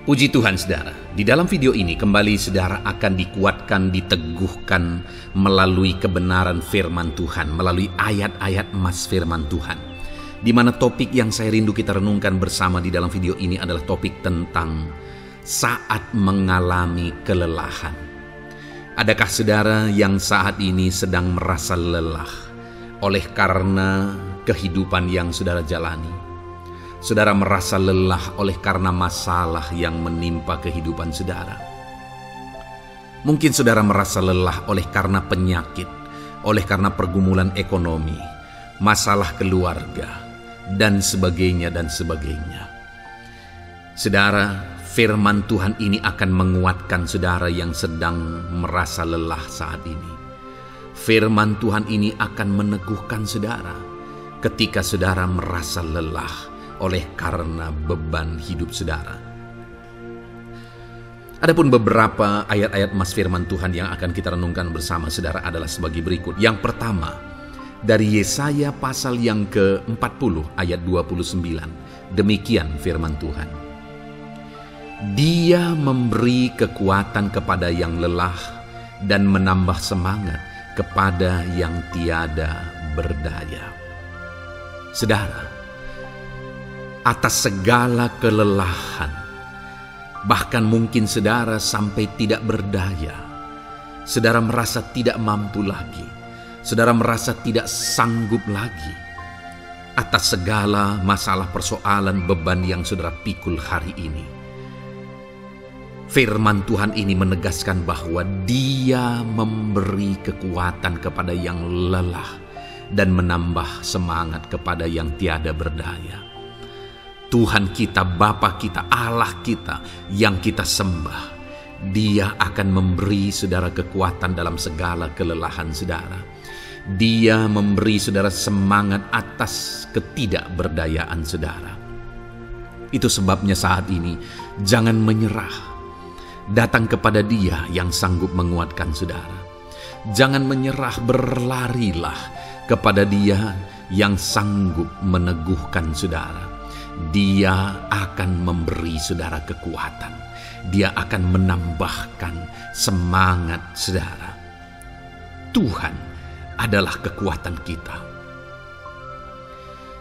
Puji Tuhan saudara, di dalam video ini kembali saudara akan dikuatkan, diteguhkan melalui kebenaran firman Tuhan, melalui ayat-ayat emas firman Tuhan. Di mana topik yang saya rindu kita renungkan bersama di dalam video ini adalah topik tentang saat mengalami kelelahan. Adakah saudara yang saat ini sedang merasa lelah oleh karena kehidupan yang saudara jalani? Saudara merasa lelah oleh karena masalah yang menimpa kehidupan saudara. Mungkin saudara merasa lelah oleh karena penyakit, oleh karena pergumulan ekonomi, masalah keluarga, dan sebagainya dan sebagainya. Saudara, firman Tuhan ini akan menguatkan saudara yang sedang merasa lelah saat ini. Firman Tuhan ini akan meneguhkan saudara ketika saudara merasa lelah oleh karena beban hidup saudara. Adapun beberapa ayat-ayat emas firman Tuhan yang akan kita renungkan bersama saudara adalah sebagai berikut. Yang pertama, dari Yesaya pasal yang ke-40 ayat 29. Demikian firman Tuhan. Dia memberi kekuatan kepada yang lelah dan menambah semangat kepada yang tiada berdaya. Saudara, atas segala kelelahan, bahkan mungkin saudara sampai tidak berdaya, saudara merasa tidak mampu lagi, saudara merasa tidak sanggup lagi, atas segala masalah persoalan beban yang saudara pikul hari ini. Firman Tuhan ini menegaskan bahwa Dia memberi kekuatan kepada yang lelah dan menambah semangat kepada yang tiada berdaya. Tuhan kita, Bapa kita, Allah kita yang kita sembah, Dia akan memberi saudara kekuatan dalam segala kelelahan saudara. Dia memberi saudara semangat atas ketidakberdayaan saudara. Itu sebabnya saat ini jangan menyerah. Datang kepada Dia yang sanggup menguatkan saudara. Jangan menyerah, berlarilah kepada Dia yang sanggup meneguhkan saudara. Dia akan memberi saudara kekuatan. Dia akan menambahkan semangat saudara. Tuhan adalah kekuatan kita.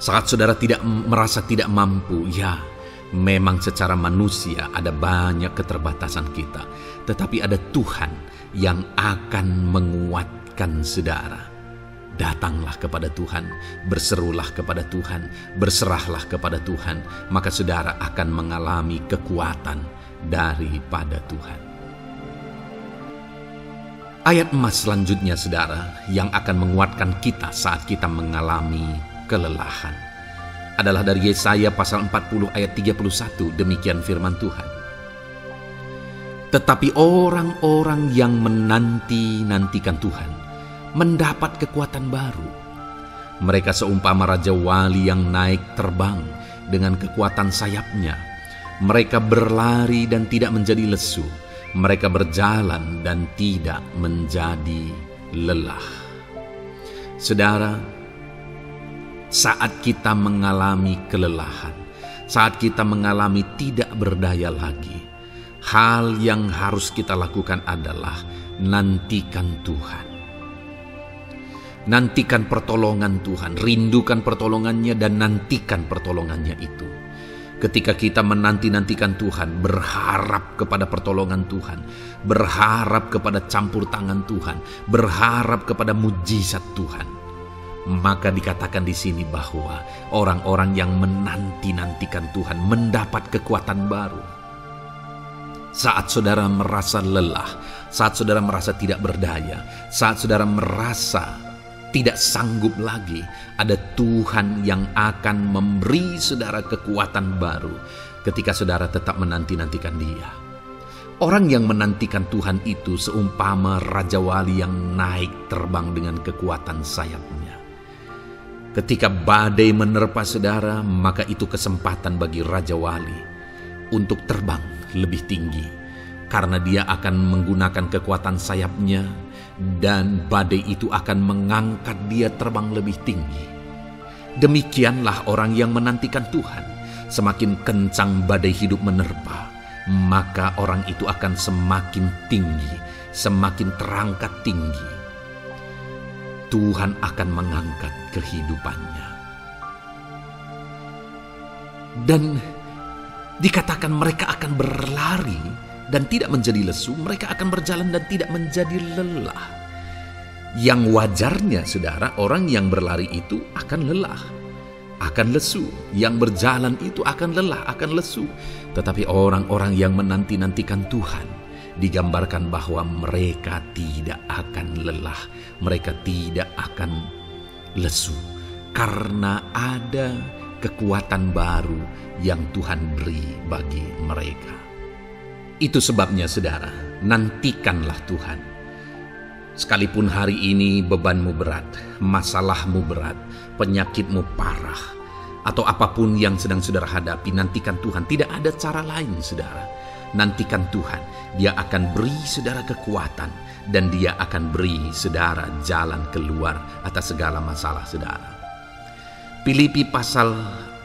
Saat saudara merasa tidak mampu, ya memang secara manusia ada banyak keterbatasan kita. Tetapi ada Tuhan yang akan menguatkan saudara. Datanglah kepada Tuhan, berserulah kepada Tuhan, berserahlah kepada Tuhan, maka saudara akan mengalami kekuatan daripada Tuhan. Ayat emas selanjutnya saudara yang akan menguatkan kita saat kita mengalami kelelahan adalah dari Yesaya pasal 40 ayat 31. Demikian firman Tuhan. Tetapi orang-orang yang menanti-nantikan Tuhan mendapat kekuatan baru. Mereka seumpama raja wali yang naik terbang dengan kekuatan sayapnya. Mereka berlari dan tidak menjadi lesu. Mereka berjalan dan tidak menjadi lelah. Saudara, saat kita mengalami kelelahan, saat kita mengalami tidak berdaya lagi, hal yang harus kita lakukan adalah nantikan Tuhan. Nantikan pertolongan Tuhan, rindukan pertolongannya dan nantikan pertolongannya itu. Ketika kita menanti-nantikan Tuhan, berharap kepada pertolongan Tuhan, berharap kepada campur tangan Tuhan, berharap kepada mujizat Tuhan, maka dikatakan di sini bahwa orang-orang yang menanti-nantikan Tuhan mendapat kekuatan baru. Saat saudara merasa lelah, saat saudara merasa tidak berdaya, saat saudara merasa tidak sanggup lagi, ada Tuhan yang akan memberi saudara kekuatan baru ketika saudara tetap menanti-nantikan Dia. Orang yang menantikan Tuhan itu seumpama raja wali yang naik terbang dengan kekuatan sayapnya. Ketika badai menerpa saudara, maka itu kesempatan bagi raja wali untuk terbang lebih tinggi, karena dia akan menggunakan kekuatan sayapnya dan badai itu akan mengangkat dia terbang lebih tinggi. Demikianlah orang yang menantikan Tuhan. Semakin kencang badai hidup menerpa, maka orang itu akan semakin tinggi, semakin terangkat tinggi. Tuhan akan mengangkat kehidupannya. Dan dikatakan mereka akan berlari dan tidak menjadi lesu, mereka akan berjalan dan tidak menjadi lelah. Yang wajarnya saudara, orang yang berlari itu akan lelah, akan lesu. Yang berjalan itu akan lelah, akan lesu. Tetapi orang-orang yang menanti-nantikan Tuhan, digambarkan bahwa mereka tidak akan lelah, mereka tidak akan lesu, karena ada kekuatan baru yang Tuhan beri bagi mereka. Itu sebabnya saudara, nantikanlah Tuhan. Sekalipun hari ini bebanmu berat, masalahmu berat, penyakitmu parah, atau apapun yang sedang saudara hadapi, nantikan Tuhan. Tidak ada cara lain saudara. Nantikan Tuhan, Dia akan beri saudara kekuatan, dan Dia akan beri saudara jalan keluar atas segala masalah saudara. Filipi pasal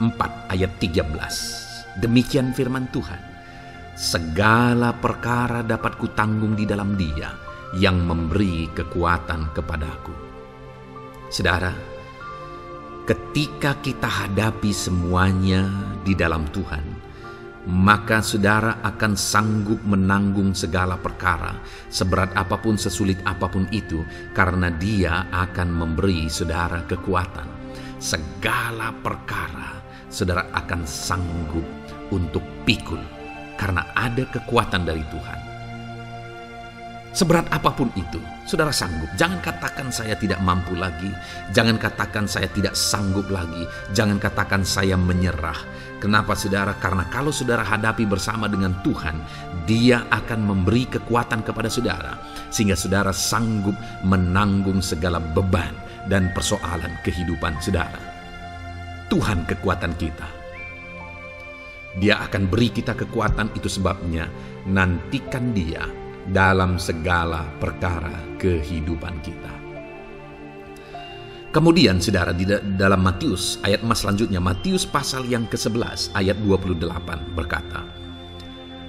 4 ayat 13. Demikian firman Tuhan. Segala perkara dapat kutanggung di dalam Dia yang memberi kekuatan kepadaku. Saudara, ketika kita hadapi semuanya di dalam Tuhan, maka saudara akan sanggup menanggung segala perkara, seberat apapun, sesulit apapun itu, karena Dia akan memberi saudara kekuatan. Segala perkara saudara akan sanggup untuk pikul, karena ada kekuatan dari Tuhan. Seberat apapun itu, saudara sanggup. Jangan katakan saya tidak mampu lagi. Jangan katakan saya tidak sanggup lagi. Jangan katakan saya menyerah. Kenapa saudara? Karena kalau saudara hadapi bersama dengan Tuhan, Dia akan memberi kekuatan kepada saudara, sehingga saudara sanggup menanggung segala beban dan persoalan kehidupan saudara. Tuhan kekuatan kita. Dia akan beri kita kekuatan, itu sebabnya nantikan Dia dalam segala perkara kehidupan kita. Kemudian saudara, di dalam Matius ayat emas selanjutnya, Matius pasal yang ke-11 ayat 28 berkata,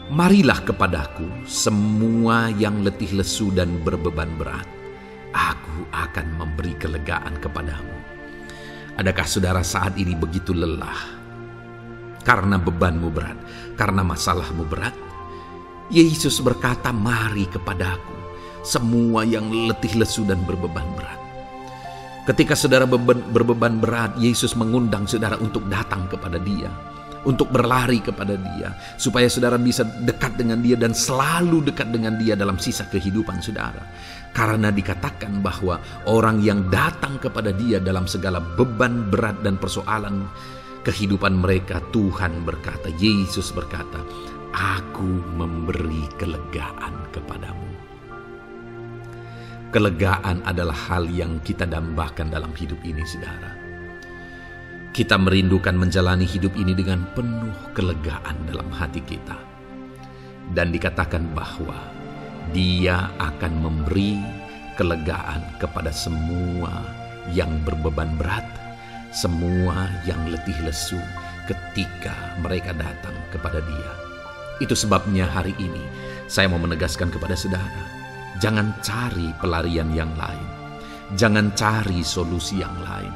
Marilah kepadaku semua yang letih lesu dan berbeban berat. Aku akan memberi kelegaan kepadamu. Adakah saudara saat ini begitu lelah? Karena bebanmu berat, karena masalahmu berat? Yesus berkata, mari kepadaku semua yang letih lesu dan berbeban berat. Ketika saudara berbeban berat, Yesus mengundang saudara untuk datang kepada Dia, untuk berlari kepada Dia, supaya saudara bisa dekat dengan Dia dan selalu dekat dengan Dia dalam sisa kehidupan saudara. Karena dikatakan bahwa orang yang datang kepada Dia dalam segala beban berat dan persoalan kehidupan mereka, Tuhan berkata, Yesus berkata, aku memberi kelegaan kepadamu. Kelegaan adalah hal yang kita dambakan dalam hidup ini, saudara. Kita merindukan menjalani hidup ini dengan penuh kelegaan dalam hati kita. Dan dikatakan bahwa Dia akan memberi kelegaan kepada semua yang berbeban berat, semua yang letih lesu ketika mereka datang kepada Dia. Itu sebabnya hari ini saya mau menegaskan kepada saudara, jangan cari pelarian yang lain, jangan cari solusi yang lain,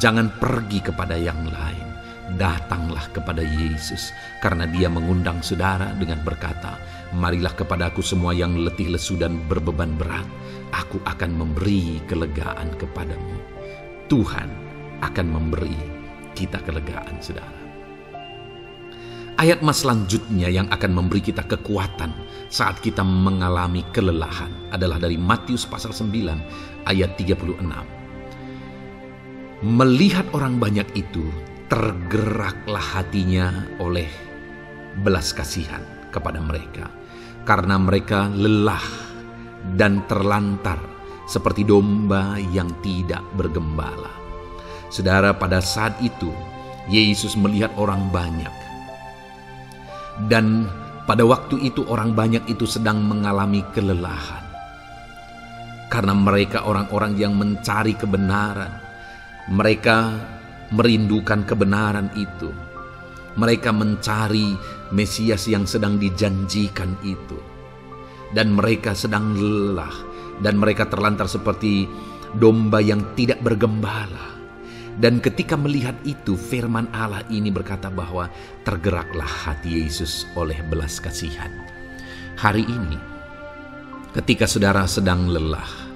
jangan pergi kepada yang lain. Datanglah kepada Yesus, karena Dia mengundang saudara dengan berkata, marilah kepadaku semua yang letih lesu dan berbeban berat, aku akan memberi kelegaan kepadamu. Tuhan akan memberi kita kelegaan, saudara. Ayat mas selanjutnya yang akan memberi kita kekuatan saat kita mengalami kelelahan adalah dari Matius pasal 9 ayat 36. Melihat orang banyak itu, tergeraklah hatinya oleh belas kasihan kepada mereka, karena mereka lelah dan terlantar seperti domba yang tidak bergembala. Saudara, pada saat itu Yesus melihat orang banyak, dan pada waktu itu orang banyak itu sedang mengalami kelelahan, karena mereka orang-orang yang mencari kebenaran. Mereka merindukan kebenaran itu. Mereka mencari Mesias yang sedang dijanjikan itu. Dan mereka sedang lelah. Dan mereka terlantar seperti domba yang tidak bergembala. Dan ketika melihat itu, firman Allah ini berkata bahwa tergeraklah hati Yesus oleh belas kasihan. Hari ini, ketika saudara sedang lelah,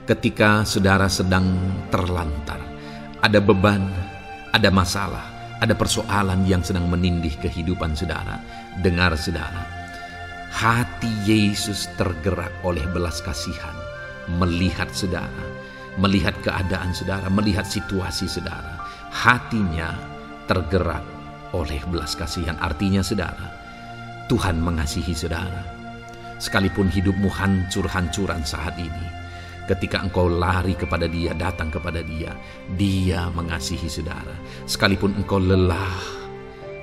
ketika saudara sedang terlantar, ada beban, ada masalah, ada persoalan yang sedang menindih kehidupan saudara. Dengar saudara, hati Yesus tergerak oleh belas kasihan, melihat saudara, melihat keadaan saudara, melihat situasi saudara. Hatinya tergerak oleh belas kasihan. Artinya saudara, Tuhan mengasihi saudara. Sekalipun hidupmu hancur-hancuran saat ini, ketika engkau lari kepada Dia, datang kepada Dia, Dia mengasihi saudara. Sekalipun engkau lelah,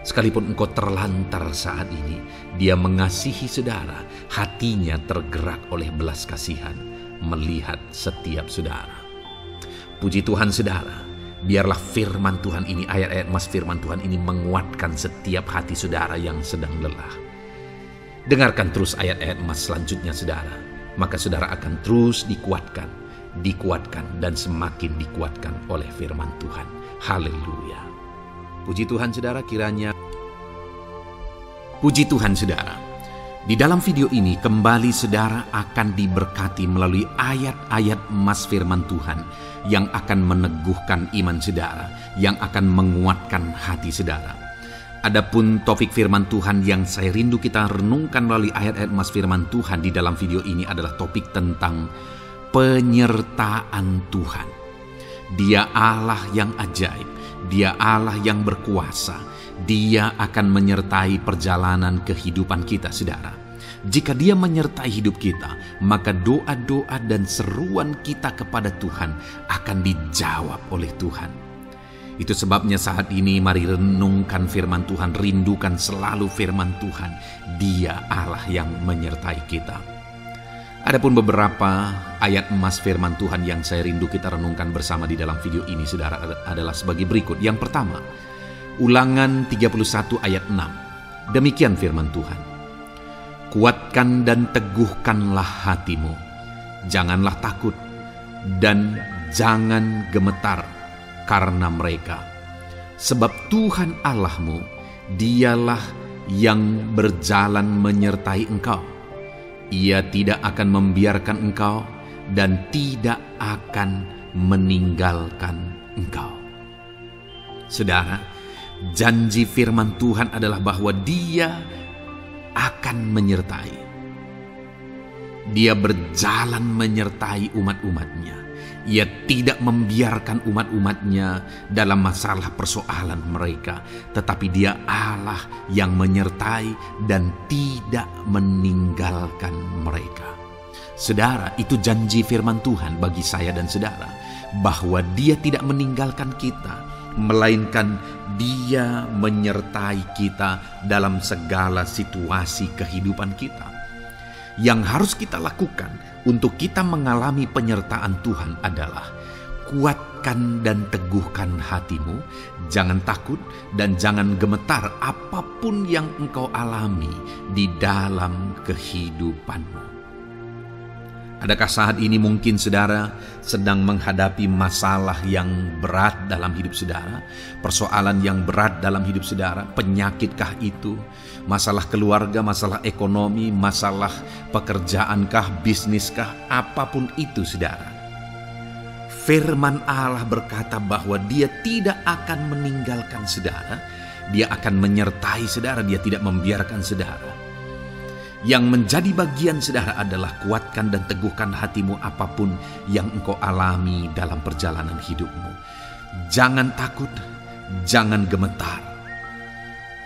sekalipun engkau terlantar saat ini, Dia mengasihi saudara. Hatinya tergerak oleh belas kasihan melihat setiap saudara. Puji Tuhan saudara, biarlah firman Tuhan ini, ayat-ayat mas firman Tuhan ini menguatkan setiap hati saudara yang sedang lelah. Dengarkan terus ayat-ayat mas selanjutnya saudara. Maka saudara akan terus dikuatkan, dan semakin dikuatkan oleh firman Tuhan. Haleluya. Puji Tuhan saudara, kiranya. Puji Tuhan saudara, di dalam video ini kembali saudara akan diberkati melalui ayat-ayat emas firman Tuhan yang akan meneguhkan iman saudara, yang akan menguatkan hati saudara. Adapun topik firman Tuhan yang saya rindu kita renungkan melalui ayat-ayat emas firman Tuhan di dalam video ini adalah topik tentang penyertaan Tuhan. Dia Allah yang ajaib, Dia Allah yang berkuasa. Dia akan menyertai perjalanan kehidupan kita saudara. Jika Dia menyertai hidup kita, maka doa-doa dan seruan kita kepada Tuhan akan dijawab oleh Tuhan. Itu sebabnya saat ini mari renungkan firman Tuhan, rindukan selalu firman Tuhan. Dia Allah yang menyertai kita. Adapun beberapa ayat emas firman Tuhan yang saya rindu kita renungkan bersama di dalam video ini saudara adalah sebagai berikut. Yang pertama, Ulangan 31 ayat 6. Demikian firman Tuhan. Kuatkan dan teguhkanlah hatimu, janganlah takut dan jangan gemetar karena mereka. Sebab Tuhan Allahmu, Dialah yang berjalan menyertai engkau. Ia tidak akan membiarkan engkau dan tidak akan meninggalkan engkau. Saudara, janji firman Tuhan adalah bahwa Dia akan menyertai. Dia berjalan menyertai umat-umatnya. Ia tidak membiarkan umat-umatnya dalam masalah persoalan mereka, tetapi Dia Allah yang menyertai dan tidak meninggalkan mereka. Saudara, itu janji firman Tuhan bagi saya dan saudara, bahwa Dia tidak meninggalkan kita, melainkan Dia menyertai kita dalam segala situasi kehidupan kita. Yang harus kita lakukan untuk kita mengalami penyertaan Tuhan adalah kuatkan dan teguhkan hatimu, jangan takut dan jangan gemetar apapun yang engkau alami di dalam kehidupanmu. Adakah saat ini mungkin saudara sedang menghadapi masalah yang berat dalam hidup saudara? Persoalan yang berat dalam hidup saudara? Penyakitkah itu? Masalah keluarga, masalah ekonomi, masalah pekerjaankah, bisniskah? Apapun itu saudara. Firman Allah berkata bahwa Dia tidak akan meninggalkan saudara. Dia akan menyertai saudara, Dia tidak membiarkan saudara. Yang menjadi bagian saudara adalah kuatkan dan teguhkan hatimu apapun yang engkau alami dalam perjalanan hidupmu. Jangan takut, jangan gemetar,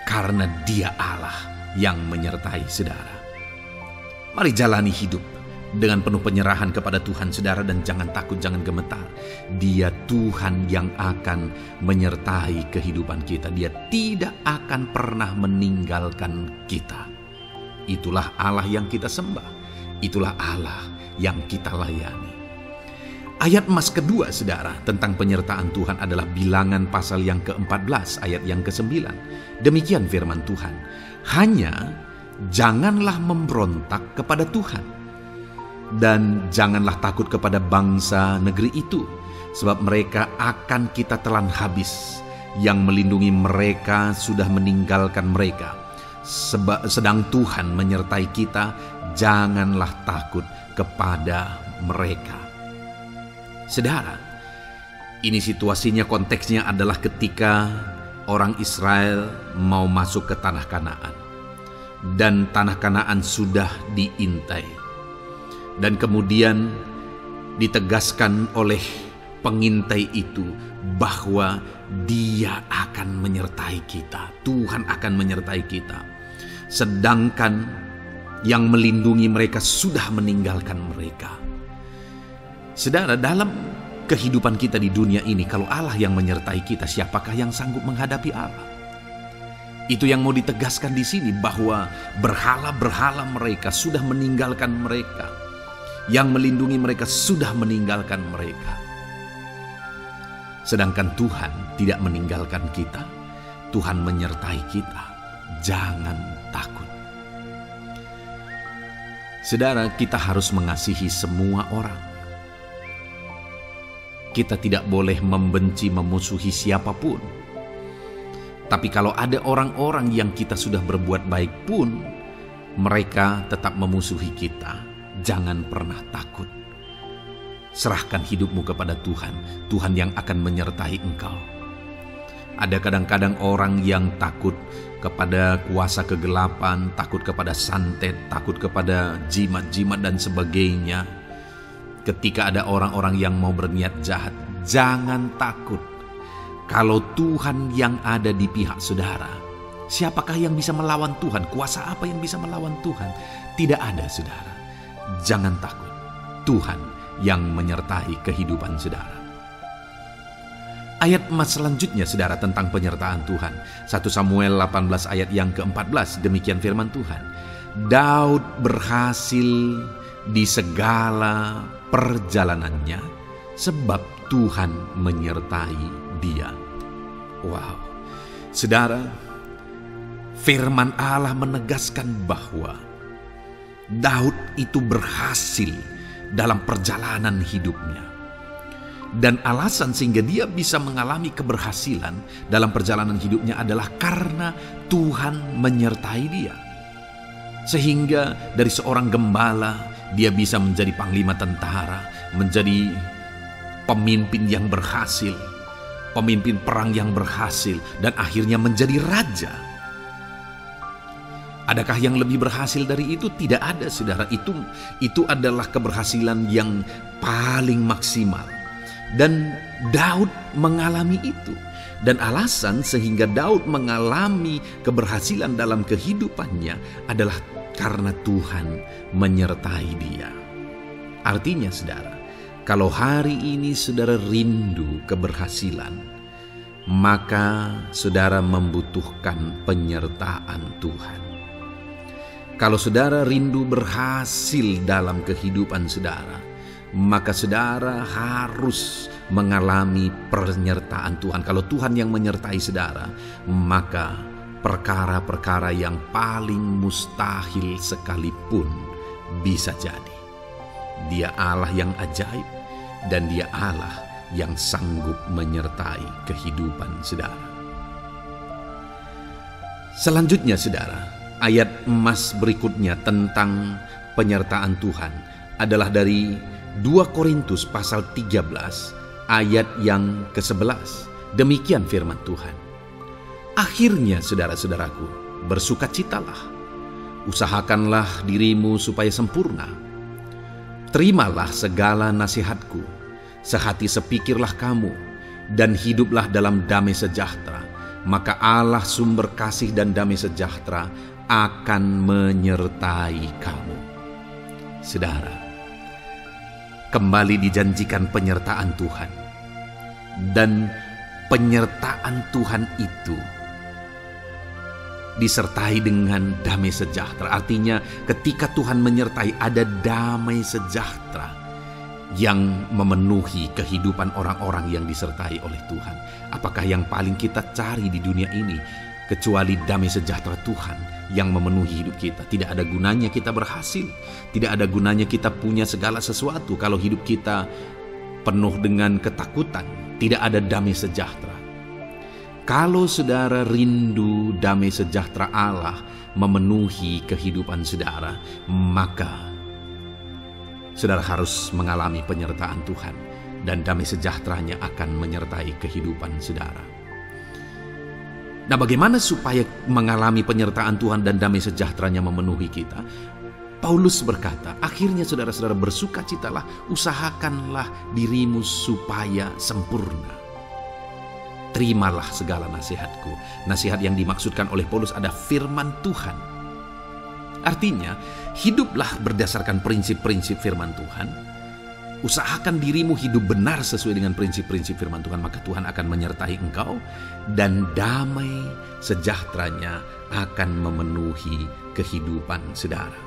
karena Dia Allah yang menyertai saudara. Mari jalani hidup dengan penuh penyerahan kepada Tuhan saudara, dan jangan takut, jangan gemetar. Dia Tuhan yang akan menyertai kehidupan kita. Dia tidak akan pernah meninggalkan kita. Itulah Allah yang kita sembah. Itulah Allah yang kita layani. Ayat emas kedua saudara tentang penyertaan Tuhan adalah Bilangan pasal yang ke-14 ayat yang ke-9. Demikian firman Tuhan. Hanya janganlah memberontak kepada Tuhan, dan janganlah takut kepada bangsa negeri itu, sebab mereka akan kita telan habis. Yang melindungi mereka sudah meninggalkan mereka. Sedang Tuhan menyertai kita, janganlah takut kepada mereka. Saudara, ini situasinya, konteksnya adalah ketika orang Israel mau masuk ke tanah Kanaan, dan tanah Kanaan sudah diintai, dan kemudian ditegaskan oleh pengintai itu bahwa Dia akan menyertai kita. Tuhan akan menyertai kita. Sedangkan yang melindungi mereka sudah meninggalkan mereka. Saudara, dalam kehidupan kita di dunia ini, kalau Allah yang menyertai kita, siapakah yang sanggup menghadapi Allah? Itu yang mau ditegaskan di sini, bahwa berhala-berhala mereka sudah meninggalkan mereka. Yang melindungi mereka sudah meninggalkan mereka. Sedangkan Tuhan tidak meninggalkan kita. Tuhan menyertai kita. Jangan takut. Saudara, kita harus mengasihi semua orang. Kita tidak boleh membenci, memusuhi siapapun. Tapi kalau ada orang-orang yang kita sudah berbuat baik pun, mereka tetap memusuhi kita, jangan pernah takut. Serahkan hidupmu kepada Tuhan, Tuhan yang akan menyertai engkau. Ada kadang-kadang orang yang takut kepada kuasa kegelapan, takut kepada santet, takut kepada jimat-jimat dan sebagainya. Ketika ada orang-orang yang mau berniat jahat, jangan takut. Kalau Tuhan yang ada di pihak saudara, siapakah yang bisa melawan Tuhan? Kuasa apa yang bisa melawan Tuhan? Tidak ada, saudara. Jangan takut. Tuhan yang menyertai kehidupan saudara. Ayat emas selanjutnya saudara tentang penyertaan Tuhan. 1 Samuel 18 ayat yang ke-14, demikian firman Tuhan. Daud berhasil di segala perjalanannya sebab Tuhan menyertai dia. Wow. Saudara, firman Allah menegaskan bahwa Daud itu berhasil dalam perjalanan hidupnya. Dan alasan sehingga dia bisa mengalami keberhasilan dalam perjalanan hidupnya adalah karena Tuhan menyertai dia. Sehingga dari seorang gembala dia bisa menjadi panglima tentara, menjadi pemimpin yang berhasil, pemimpin perang yang berhasil, dan akhirnya menjadi raja. Adakah yang lebih berhasil dari itu? Tidak ada, saudara. Itu adalah keberhasilan yang paling maksimal. Dan Daud mengalami itu. Dan alasan sehingga Daud mengalami keberhasilan dalam kehidupannya adalah karena Tuhan menyertai dia. Artinya, saudara, kalau hari ini saudara rindu keberhasilan, maka saudara membutuhkan penyertaan Tuhan. Kalau saudara rindu berhasil dalam kehidupan saudara, maka saudara harus mengalami penyertaan Tuhan. Kalau Tuhan yang menyertai saudara, maka perkara-perkara yang paling mustahil sekalipun bisa jadi. Dia Allah yang ajaib, dan Dia Allah yang sanggup menyertai kehidupan saudara. Selanjutnya, saudara, ayat emas berikutnya tentang penyertaan Tuhan adalah dari 2 Korintus pasal 13 ayat yang ke-11. Demikian firman Tuhan. Akhirnya, saudara-saudaraku, bersukacitalah. Usahakanlah dirimu supaya sempurna. Terimalah segala nasihatku. Sehati sepikirlah kamu, dan hiduplah dalam damai sejahtera. Maka Allah sumber kasih dan damai sejahtera akan menyertai kamu. Saudara, kembali dijanjikan penyertaan Tuhan. Dan penyertaan Tuhan itu disertai dengan damai sejahtera. Artinya ketika Tuhan menyertai, ada damai sejahtera yang memenuhi kehidupan orang-orang yang disertai oleh Tuhan. Apakah yang paling kita cari di dunia ini kecuali damai sejahtera Tuhan yang memenuhi hidup kita? Tidak ada gunanya kita berhasil, tidak ada gunanya kita punya segala sesuatu kalau hidup kita penuh dengan ketakutan, tidak ada damai sejahtera. Kalau saudara rindu damai sejahtera Allah memenuhi kehidupan saudara, maka saudara harus mengalami penyertaan Tuhan, dan damai sejahteranya akan menyertai kehidupan saudara. Nah, bagaimana supaya mengalami penyertaan Tuhan dan damai sejahteranya memenuhi kita? Paulus berkata, akhirnya saudara-saudara bersukacitalah, usahakanlah dirimu supaya sempurna. Terimalah segala nasihatku. Nasihat yang dimaksudkan oleh Paulus ada firman Tuhan. Artinya, hiduplah berdasarkan prinsip-prinsip firman Tuhan. Usahakan dirimu hidup benar sesuai dengan prinsip-prinsip firman Tuhan, maka Tuhan akan menyertai engkau, dan damai sejahteranya akan memenuhi kehidupan saudara.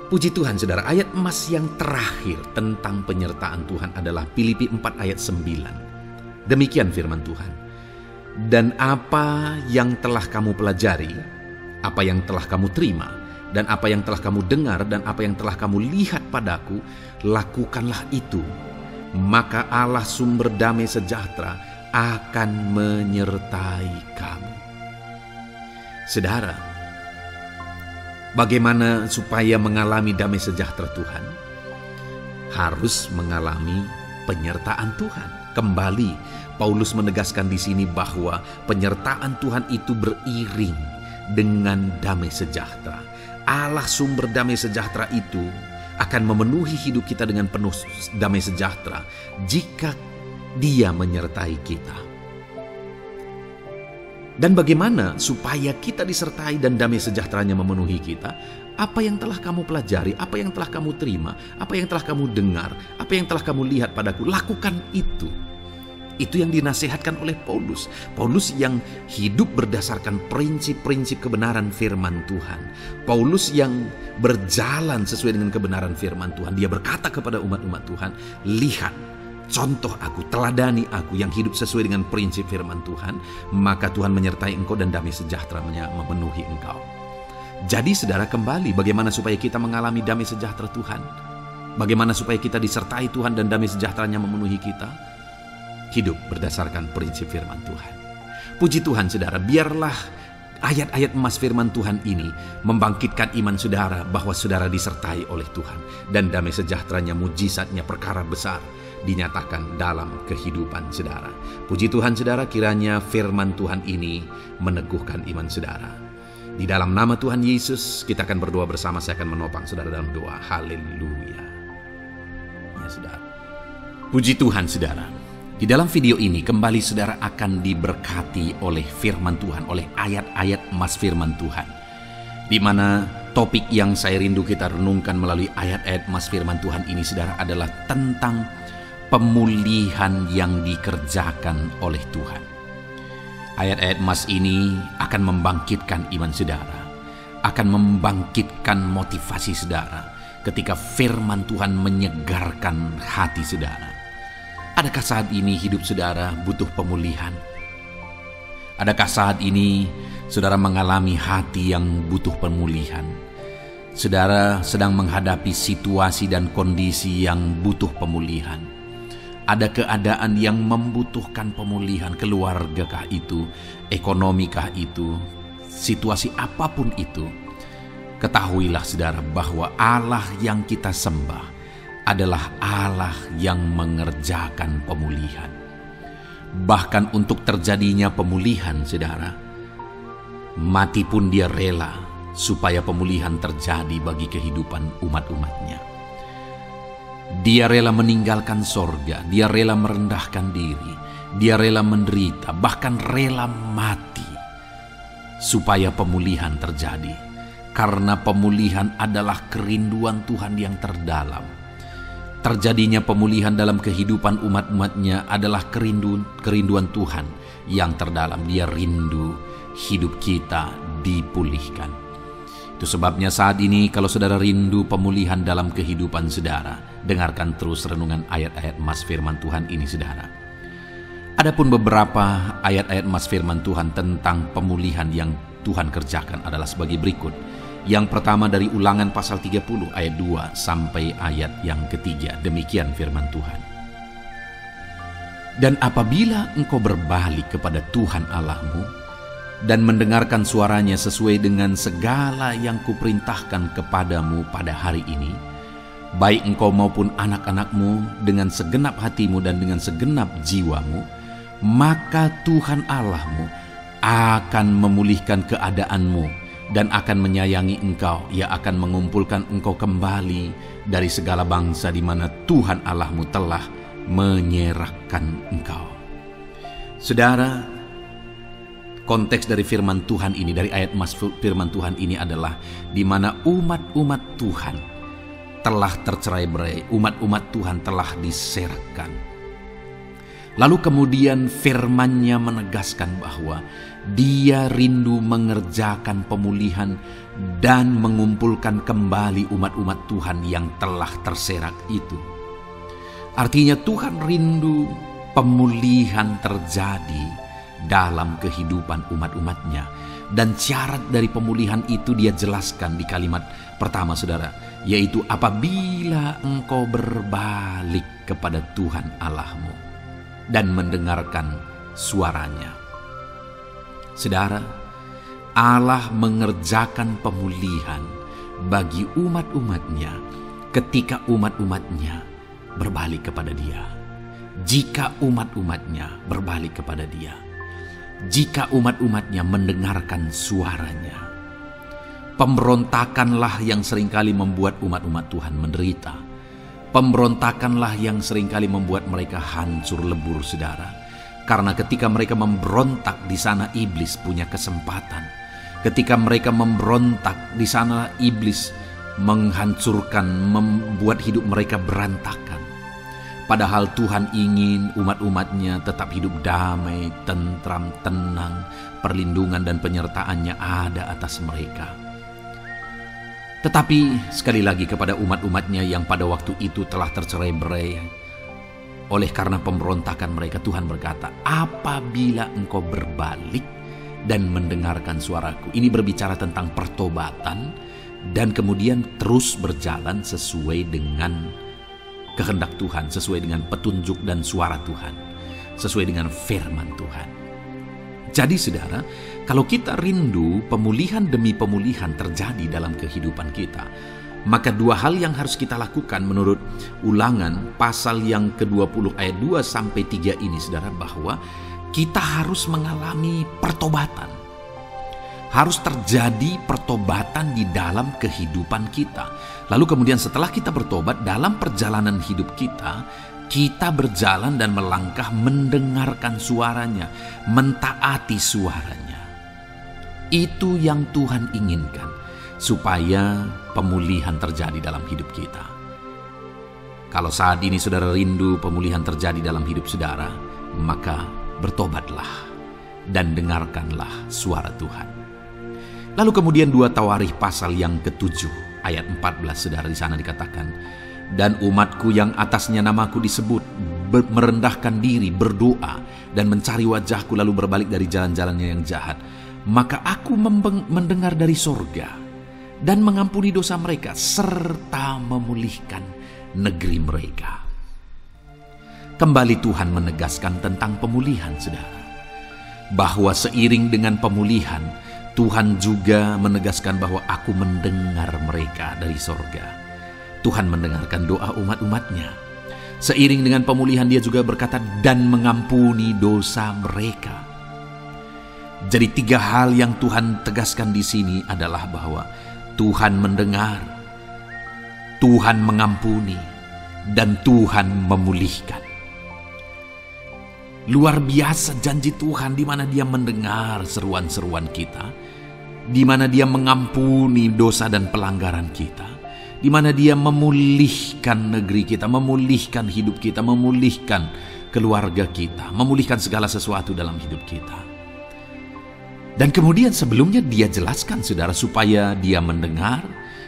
Puji Tuhan, saudara, ayat emas yang terakhir tentang penyertaan Tuhan adalah Filipi 4 ayat 9. Demikian firman Tuhan. Dan apa yang telah kamu pelajari, apa yang telah kamu terima, dan apa yang telah kamu dengar, dan apa yang telah kamu lihat padaku, lakukanlah itu. Maka Allah sumber damai sejahtera akan menyertai kamu. Saudara, bagaimana supaya mengalami damai sejahtera Tuhan? Harus mengalami penyertaan Tuhan. Kembali, Paulus menegaskan di sini bahwa penyertaan Tuhan itu beriring dengan damai sejahtera. Allah sumber damai sejahtera itu akan memenuhi hidup kita dengan penuh damai sejahtera jika Dia menyertai kita. Dan bagaimana supaya kita disertai dan damai sejahteranya memenuhi kita? Apa yang telah kamu pelajari, apa yang telah kamu terima, apa yang telah kamu dengar, apa yang telah kamu lihat padaku, lakukan itu. Itu yang dinasihatkan oleh Paulus. Paulus yang hidup berdasarkan prinsip-prinsip kebenaran firman Tuhan. Paulus yang berjalan sesuai dengan kebenaran firman Tuhan. Dia berkata kepada umat-umat Tuhan, lihat, contoh aku, teladani aku yang hidup sesuai dengan prinsip firman Tuhan, maka Tuhan menyertai engkau dan damai sejahtera memenuhi engkau. Jadi saudara, kembali bagaimana supaya kita mengalami damai sejahtera Tuhan? Bagaimana supaya kita disertai Tuhan dan damai sejahteranya memenuhi kita? Hidup berdasarkan prinsip firman Tuhan. Puji Tuhan saudara, biarlah ayat-ayat emas firman Tuhan ini membangkitkan iman saudara bahwa saudara disertai oleh Tuhan. Dan damai sejahteranya, mujizatnya, perkara besar dinyatakan dalam kehidupan saudara. Puji Tuhan saudara, kiranya firman Tuhan ini meneguhkan iman saudara. Di dalam nama Tuhan Yesus, kita akan berdoa bersama. Saya akan menopang saudara dalam doa. Haleluya. Ya saudara. Puji Tuhan saudara. Di dalam video ini kembali saudara akan diberkati oleh firman Tuhan, oleh ayat-ayat emas firman Tuhan. Di mana topik yang saya rindu kita renungkan melalui ayat-ayat emas firman Tuhan ini saudara adalah tentang pemulihan yang dikerjakan oleh Tuhan. Ayat-ayat emas ini akan membangkitkan iman saudara, akan membangkitkan motivasi saudara ketika firman Tuhan menyegarkan hati saudara. Adakah saat ini hidup saudara butuh pemulihan? Adakah saat ini saudara mengalami hati yang butuh pemulihan? Saudara sedang menghadapi situasi dan kondisi yang butuh pemulihan. Ada keadaan yang membutuhkan pemulihan, keluargakah itu, ekonomikah itu, situasi apapun itu. Ketahuilah saudara bahwa Allah yang kita sembah adalah Allah yang mengerjakan pemulihan. Bahkan untuk terjadinya pemulihan saudara, mati pun dia rela supaya pemulihan terjadi bagi kehidupan umat-umatnya. Dia rela meninggalkan sorga, dia rela merendahkan diri, dia rela menderita, bahkan rela mati supaya pemulihan terjadi. Karena pemulihan adalah kerinduan Tuhan yang terdalam. Terjadinya pemulihan dalam kehidupan umat-umatnya adalah kerinduan Tuhan yang terdalam. Dia rindu hidup kita dipulihkan. Itu sebabnya saat ini kalau saudara rindu pemulihan dalam kehidupan saudara, dengarkan terus renungan ayat-ayat emas firman Tuhan ini saudara. Adapun beberapa ayat-ayat emas firman Tuhan tentang pemulihan yang Tuhan kerjakan adalah sebagai berikut. Yang pertama dari Ulangan pasal 30 ayat 2 sampai ayat yang ketiga. Demikian firman Tuhan. Dan apabila engkau berbalik kepada Tuhan Allahmu dan mendengarkan suaranya sesuai dengan segala yang kuperintahkan kepadamu pada hari ini, baik engkau maupun anak-anakmu dengan segenap hatimu dan dengan segenap jiwamu, maka Tuhan Allahmu akan memulihkan keadaanmu dan akan menyayangi engkau. Ia akan mengumpulkan engkau kembali dari segala bangsa di mana Tuhan Allahmu telah menyerahkan engkau. Saudara, konteks dari firman Tuhan ini, dari ayat emas firman Tuhan ini adalah di mana umat-umat Tuhan telah tercerai-berai, umat-umat Tuhan telah diserahkan. Lalu kemudian firman-Nya menegaskan bahwa Dia rindu mengerjakan pemulihan dan mengumpulkan kembali umat-umat Tuhan yang telah terserak itu. Artinya Tuhan rindu pemulihan terjadi dalam kehidupan umat-umatnya. Dan syarat dari pemulihan itu dia jelaskan di kalimat pertama saudara, yaitu apabila engkau berbalik kepada Tuhan Allahmu dan mendengarkan suaranya. Saudara, Allah mengerjakan pemulihan bagi umat-umatnya ketika umat-umatnya berbalik kepada Dia. Jika umat-umatnya berbalik kepada Dia, jika umat-umatnya mendengarkan suaranya. Pemberontakanlah yang seringkali membuat umat-umat Tuhan menderita. Pemberontakanlah yang seringkali membuat mereka hancur lebur saudara. Karena ketika mereka memberontak di sana iblis punya kesempatan. Ketika mereka memberontak di sana iblis menghancurkan, membuat hidup mereka berantakan. Padahal Tuhan ingin umat-umatnya tetap hidup damai, tentram, tenang, perlindungan dan penyertaan-Nya ada atas mereka. Tetapi sekali lagi kepada umat-umatnya yang pada waktu itu telah tercerai-berai oleh karena pemberontakan mereka, Tuhan berkata, apabila engkau berbalik dan mendengarkan suaraku. Ini berbicara tentang pertobatan dan kemudian terus berjalan sesuai dengan kehendak Tuhan, sesuai dengan petunjuk dan suara Tuhan, sesuai dengan firman Tuhan. Jadi saudara, kalau kita rindu pemulihan demi pemulihan terjadi dalam kehidupan kita, maka dua hal yang harus kita lakukan menurut Ulangan pasal yang ke-20 ayat 2-3 ini saudara, bahwa kita harus mengalami pertobatan. Harus terjadi pertobatan di dalam kehidupan kita. Lalu kemudian setelah kita bertobat, dalam perjalanan hidup kita, kita berjalan dan melangkah mendengarkan suaranya, mentaati suaranya. Itu yang Tuhan inginkan, supaya pemulihan terjadi dalam hidup kita. Kalau saat ini saudara rindu pemulihan terjadi dalam hidup saudara, maka bertobatlah dan dengarkanlah suara Tuhan. Lalu kemudian 2 Tawarikh pasal yang ke-7 ayat 14 saudara, di sana dikatakan, dan umatku yang atasnya namaku disebut merendahkan diri, berdoa dan mencari wajahku, lalu berbalik dari jalan-jalannya yang jahat, maka aku mendengar dari sorga dan mengampuni dosa mereka serta memulihkan negeri mereka. Kembali Tuhan menegaskan tentang pemulihan saudara, bahwa seiring dengan pemulihan Tuhan juga menegaskan bahwa aku mendengar mereka dari sorga. Tuhan mendengarkan doa umat-umatnya. Seiring dengan pemulihan dia juga berkata dan mengampuni dosa mereka. Jadi 3 hal yang Tuhan tegaskan di sini adalah bahwa Tuhan mendengar, Tuhan mengampuni, dan Tuhan memulihkan. Luar biasa janji Tuhan, di mana Dia mendengar seruan-seruan kita, di mana Dia mengampuni dosa dan pelanggaran kita, di mana Dia memulihkan negeri kita, memulihkan hidup kita, memulihkan keluarga kita, memulihkan segala sesuatu dalam hidup kita. Dan kemudian sebelumnya Dia jelaskan saudara, supaya Dia mendengar,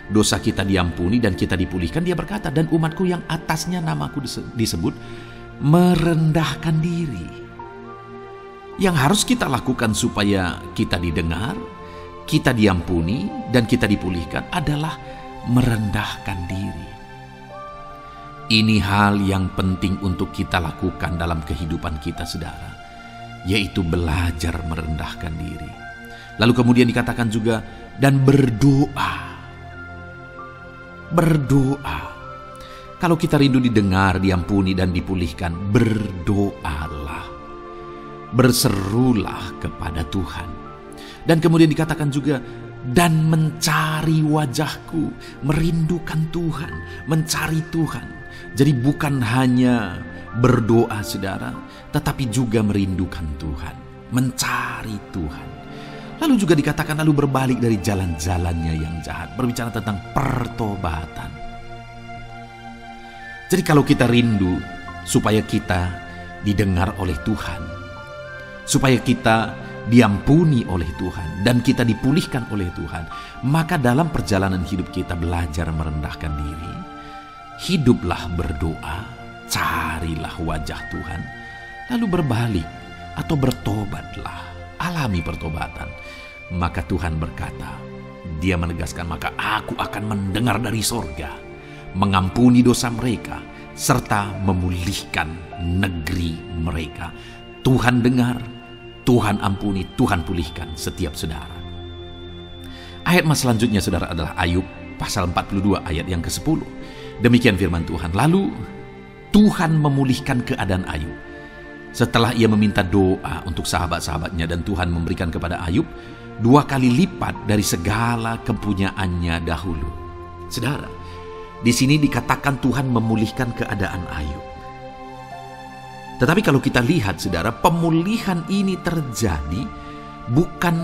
dosa kita diampuni dan kita dipulihkan. Dia berkata, dan umatku yang atasnya namaku disebut merendahkan diri. Yang harus kita lakukan supaya kita didengar, kita diampuni, dan kita dipulihkan adalah merendahkan diri. Ini hal yang penting untuk kita lakukan dalam kehidupan kita saudara, yaitu belajar merendahkan diri. Lalu kemudian dikatakan juga, dan berdoa. Berdoa. Kalau kita rindu didengar, diampuni, dan dipulihkan, berdoalah. Berserulah kepada Tuhan. Dan kemudian dikatakan juga, dan mencari wajahku, merindukan Tuhan, mencari Tuhan. Jadi bukan hanya berdoa saudara, tetapi juga merindukan Tuhan, mencari Tuhan. Lalu juga dikatakan lalu berbalik dari jalan-jalannya yang jahat, berbicara tentang pertobatan. Jadi kalau kita rindu supaya kita didengar oleh Tuhan, supaya kita diampuni oleh Tuhan, dan kita dipulihkan oleh Tuhan, maka dalam perjalanan hidup kita belajar merendahkan diri, hiduplah berdoa, carilah wajah Tuhan, lalu berbalik atau bertobatlah, alami pertobatan. Maka Tuhan berkata, Dia menegaskan, maka aku akan mendengar dari sorga, mengampuni dosa mereka, serta memulihkan negeri mereka. Tuhan dengar, Tuhan ampuni, Tuhan pulihkan setiap saudara. Ayat selanjutnya saudara adalah Ayub pasal 42 ayat yang ke-10. Demikian firman Tuhan. Lalu Tuhan memulihkan keadaan Ayub setelah ia meminta doa untuk sahabat-sahabatnya, dan Tuhan memberikan kepada Ayub 2 kali lipat dari segala kepunyaannya dahulu. Saudara, di sini dikatakan Tuhan memulihkan keadaan Ayub. Tetapi kalau kita lihat saudara, pemulihan ini terjadi bukan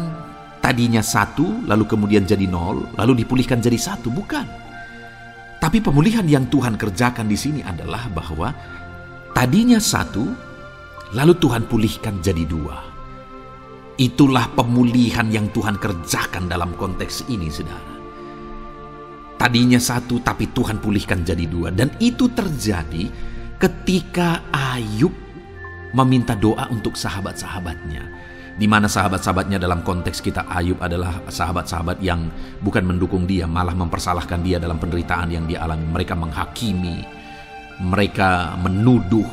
tadinya 1 lalu kemudian jadi 0 lalu dipulihkan jadi 1, bukan. Tapi pemulihan yang Tuhan kerjakan di sini adalah bahwa tadinya 1 lalu Tuhan pulihkan jadi 2. Itulah pemulihan yang Tuhan kerjakan dalam konteks ini saudara. Tadinya 1 tapi Tuhan pulihkan jadi 2. Dan itu terjadi ketika Ayub meminta doa untuk sahabat-sahabatnya. di mana sahabat-sahabatnya dalam konteks kita Ayub adalah sahabat-sahabat yang bukan mendukung dia, malah mempersalahkan dia dalam penderitaan yang dia alami. Mereka menghakimi, mereka menuduh,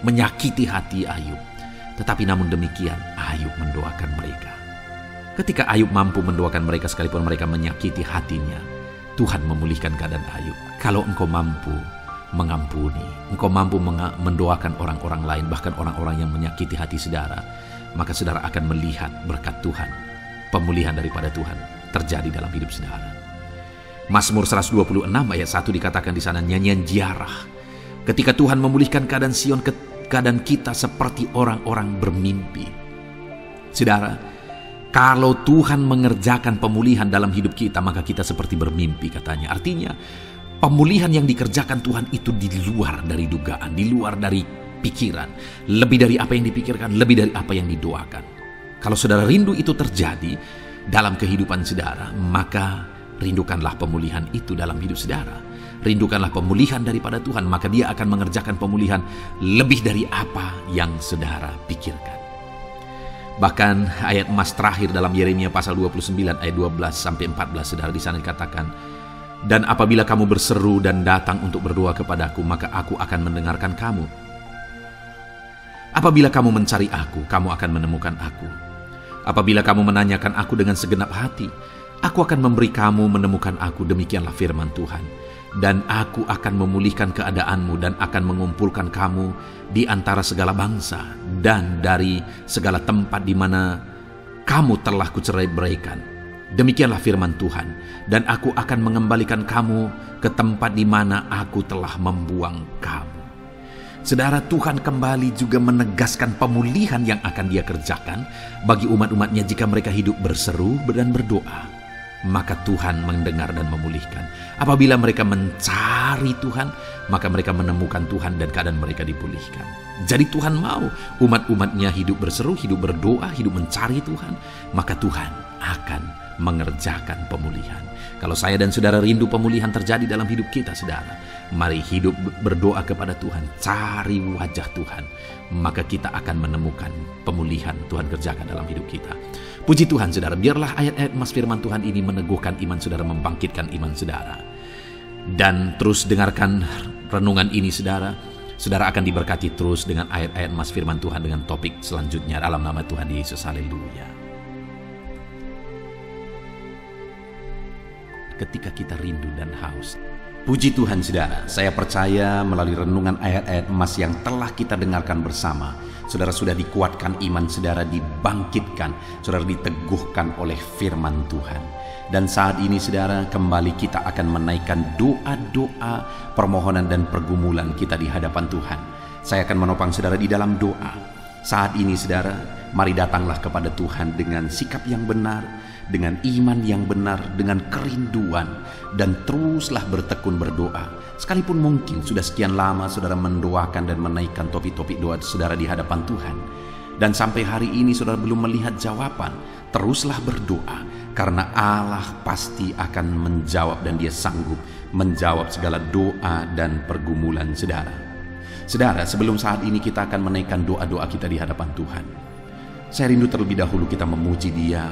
menyakiti hati Ayub. Tetapi namun demikian, Ayub mendoakan mereka. Ketika Ayub mampu mendoakan mereka sekalipun mereka menyakiti hatinya, Tuhan memulihkan keadaan Ayub. Kalau engkau mampu mengampuni, engkau mampu mendoakan orang-orang lain, bahkan orang-orang yang menyakiti hati saudara, maka saudara akan melihat berkat Tuhan, pemulihan daripada Tuhan terjadi dalam hidup saudara. Mazmur 126 ayat 1 dikatakan di sana, nyanyian ziarah. Ketika Tuhan memulihkan keadaan Sion, keadaan kita seperti orang-orang bermimpi. Saudara, kalau Tuhan mengerjakan pemulihan dalam hidup kita, maka kita seperti bermimpi katanya. Artinya, pemulihan yang dikerjakan Tuhan itu di luar dari dugaan, di luar dari pikiran, lebih dari apa yang dipikirkan, lebih dari apa yang didoakan. Kalau saudara rindu itu terjadi dalam kehidupan saudara, maka rindukanlah pemulihan itu dalam hidup saudara. Rindukanlah pemulihan daripada Tuhan, maka Dia akan mengerjakan pemulihan lebih dari apa yang saudara pikirkan. Bahkan ayat emas terakhir dalam Yeremia pasal 29 ayat 12-14 saudara, di sana dikatakan, dan apabila kamu berseru dan datang untuk berdoa kepadaku, maka aku akan mendengarkan kamu. Apabila kamu mencari aku, kamu akan menemukan aku. Apabila kamu menanyakan aku dengan segenap hati, aku akan memberi kamu menemukan aku, demikianlah firman Tuhan. Dan aku akan memulihkan keadaanmu dan akan mengumpulkan kamu di antara segala bangsa dan dari segala tempat di mana kamu telah kucerai-beraikan. Demikianlah firman Tuhan, dan aku akan mengembalikan kamu ke tempat di mana aku telah membuang kamu. Saudara, Tuhan kembali juga menegaskan pemulihan yang akan Dia kerjakan bagi umat-umatnya jika mereka hidup berseru dan berdoa. Maka Tuhan mendengar dan memulihkan. Apabila mereka mencari Tuhan, maka mereka menemukan Tuhan dan keadaan mereka dipulihkan. Jadi Tuhan mau umat-umatnya hidup berseru, hidup berdoa, hidup mencari Tuhan, maka Tuhan akan mengerjakan pemulihan. Kalau saya dan saudara rindu pemulihan terjadi dalam hidup kita, saudara, mari hidup berdoa kepada Tuhan, cari wajah Tuhan, maka kita akan menemukan pemulihan Tuhan kerjakan dalam hidup kita. Puji Tuhan saudara, biarlah ayat-ayat mas firman Tuhan ini meneguhkan iman saudara, membangkitkan iman saudara. Dan terus dengarkan renungan ini saudara. Saudara akan diberkati terus dengan ayat-ayat mas firman Tuhan dengan topik selanjutnya dalam nama Tuhan Yesus. Haleluya. Ketika kita rindu dan haus. Puji Tuhan saudara, saya percaya melalui renungan ayat-ayat emas yang telah kita dengarkan bersama, saudara sudah dikuatkan iman saudara, dibangkitkan, saudara diteguhkan oleh firman Tuhan. Dan saat ini saudara, kembali kita akan menaikkan doa-doa, permohonan dan pergumulan kita di hadapan Tuhan. Saya akan menopang saudara di dalam doa. Saat ini saudara, mari datanglah kepada Tuhan dengan sikap yang benar, dengan iman yang benar, dengan kerinduan, dan teruslah bertekun berdoa. Sekalipun mungkin sudah sekian lama saudara mendoakan dan menaikkan topik-topik doa saudara di hadapan Tuhan, dan sampai hari ini saudara belum melihat jawaban, teruslah berdoa, karena Allah pasti akan menjawab dan Dia sanggup menjawab segala doa dan pergumulan saudara. Saudara, sebelum saat ini kita akan menaikkan doa-doa kita di hadapan Tuhan, saya rindu terlebih dahulu kita memuji Dia,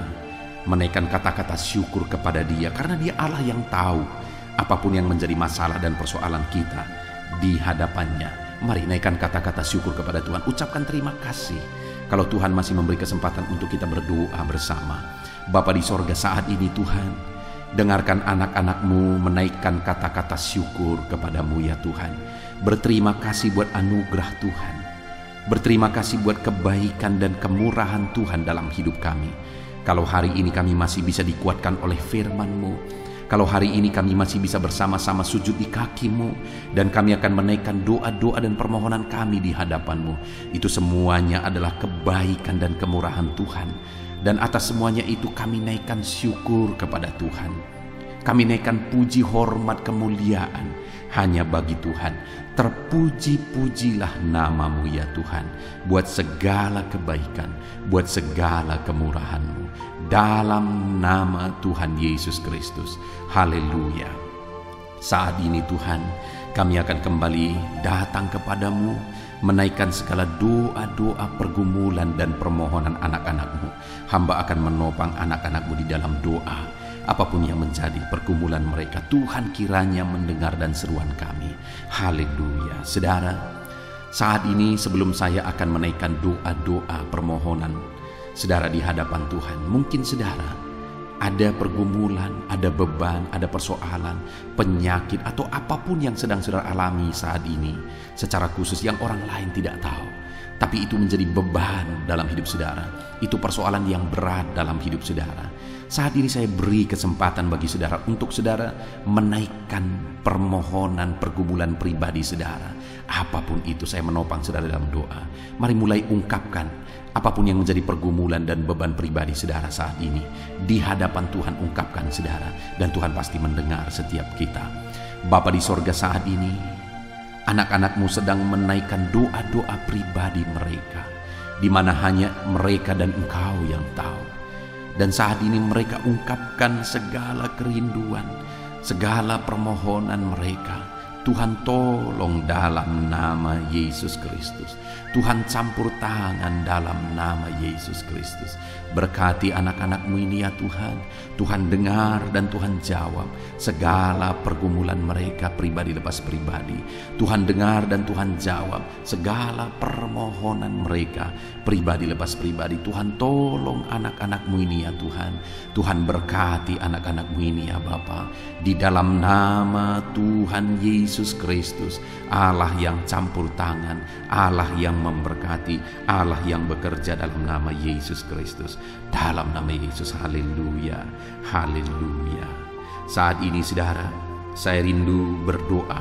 menaikkan kata-kata syukur kepada Dia, karena Dia Allah yang tahu apapun yang menjadi masalah dan persoalan kita di hadapannya. Mari naikkan kata-kata syukur kepada Tuhan, ucapkan terima kasih kalau Tuhan masih memberi kesempatan untuk kita berdoa bersama. Bapa di sorga, saat ini Tuhan, dengarkan anak-anak-Mu menaikkan kata-kata syukur kepadamu ya Tuhan. Berterima kasih buat anugerah Tuhan, berterima kasih buat kebaikan dan kemurahan Tuhan dalam hidup kami. Kalau hari ini kami masih bisa dikuatkan oleh firman-Mu, kalau hari ini kami masih bisa bersama-sama sujud di kaki-Mu, dan kami akan menaikkan doa-doa dan permohonan kami di hadapan-Mu, itu semuanya adalah kebaikan dan kemurahan Tuhan. Dan atas semuanya itu kami naikkan syukur kepada Tuhan. Kami naikkan puji, hormat, kemuliaan hanya bagi Tuhan. Terpuji-pujilah nama-Mu ya Tuhan, buat segala kebaikan, buat segala kemurahan-Mu, dalam nama Tuhan Yesus Kristus. Haleluya. Saat ini Tuhan, kami akan kembali datang kepadamu, menaikkan segala doa-doa pergumulan dan permohonan anak-anak-mu. Hamba akan menopang anak-anak-mu di dalam doa. Apapun yang menjadi pergumulan mereka, Tuhan kiranya mendengar dan seruan kami. Haleluya. Saudara, saat ini sebelum saya akan menaikkan doa-doa permohonan saudara di hadapan Tuhan, mungkin saudara ada pergumulan, ada beban, ada persoalan, penyakit, atau apapun yang sedang saudara alami saat ini secara khusus yang orang lain tidak tahu, tapi itu menjadi beban dalam hidup saudara. Itu persoalan yang berat dalam hidup saudara. Saat ini saya beri kesempatan bagi saudara untuk saudara menaikkan permohonan pergumulan pribadi saudara. Apapun itu, saya menopang saudara dalam doa. Mari mulai ungkapkan apapun yang menjadi pergumulan dan beban pribadi saudara saat ini. Di hadapan Tuhan ungkapkan saudara, dan Tuhan pasti mendengar setiap kita. Bapa di sorga, saat ini anak-anak-mu sedang menaikkan doa-doa pribadi mereka, di mana hanya mereka dan Engkau yang tahu. Dan saat ini mereka ungkapkan segala kerinduan, segala permohonan mereka. Tuhan tolong dalam nama Yesus Kristus. Tuhan campur tangan dalam nama Yesus Kristus. Berkati anak-anak-mu ini ya Tuhan. Tuhan dengar dan Tuhan jawab segala pergumulan mereka pribadi lepas pribadi. Tuhan dengar dan Tuhan jawab segala permohonan mereka pribadi lepas pribadi. Tuhan tolong anak-anak-mu ini ya Tuhan. Tuhan berkati anak-anak-mu ini ya Bapa. Di dalam nama Tuhan Yesus Kristus, Allah yang campur tangan, Allah yang memberkati, Allah yang bekerja dalam nama Yesus Kristus. Dalam nama Yesus, haleluya, haleluya. Saat ini saudara, saya rindu berdoa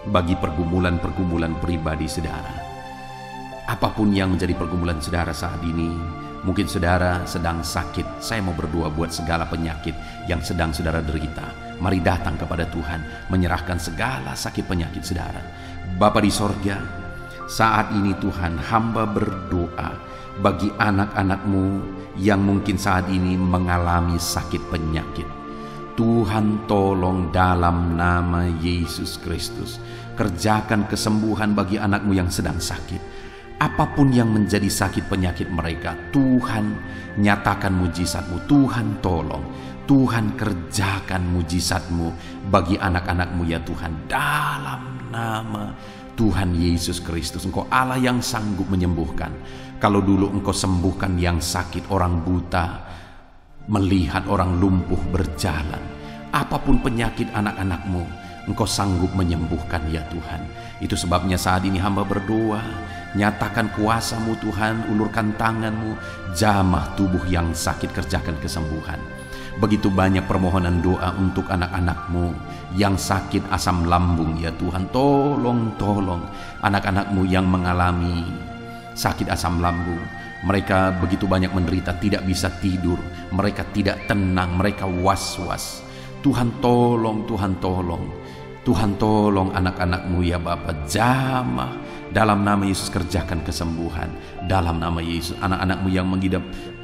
bagi pergumulan-pergumulan pribadi saudara. Apapun yang menjadi pergumulan saudara saat ini, mungkin saudara sedang sakit. Saya mau berdoa buat segala penyakit yang sedang saudara derita. Mari datang kepada Tuhan, menyerahkan segala sakit penyakit saudara. Bapa di sorga, saat ini Tuhan, hamba berdoa bagi anak-anak-mu yang mungkin saat ini mengalami sakit penyakit. Tuhan tolong dalam nama Yesus Kristus. Kerjakan kesembuhan bagi anak-mu yang sedang sakit. Apapun yang menjadi sakit penyakit mereka, Tuhan nyatakan mujizat-mu. Tuhan tolong, Tuhan kerjakan mujizat-mu bagi anak-anak-mu ya Tuhan. Dalam nama Tuhan Yesus Kristus, Engkau Allah yang sanggup menyembuhkan. Kalau dulu Engkau sembuhkan yang sakit, orang buta melihat, orang lumpuh berjalan. Apapun penyakit anak-anak-mu, Engkau sanggup menyembuhkan ya Tuhan. Itu sebabnya saat ini hamba berdoa, nyatakan kuasa-Mu Tuhan, ulurkan tangan-Mu, jamah tubuh yang sakit, kerjakan kesembuhan. Begitu banyak permohonan doa untuk anak-anak-Mu yang sakit asam lambung ya Tuhan. Tolong anak-anak-Mu yang mengalami sakit asam lambung. Mereka begitu banyak menderita, tidak bisa tidur, mereka tidak tenang, mereka was-was. Tuhan tolong, Tuhan tolong. Tuhan tolong anak-anak-Mu ya Bapa. Jamah dalam nama Yesus, kerjakan kesembuhan. Dalam nama Yesus, anak-anak-Mu yang mengidap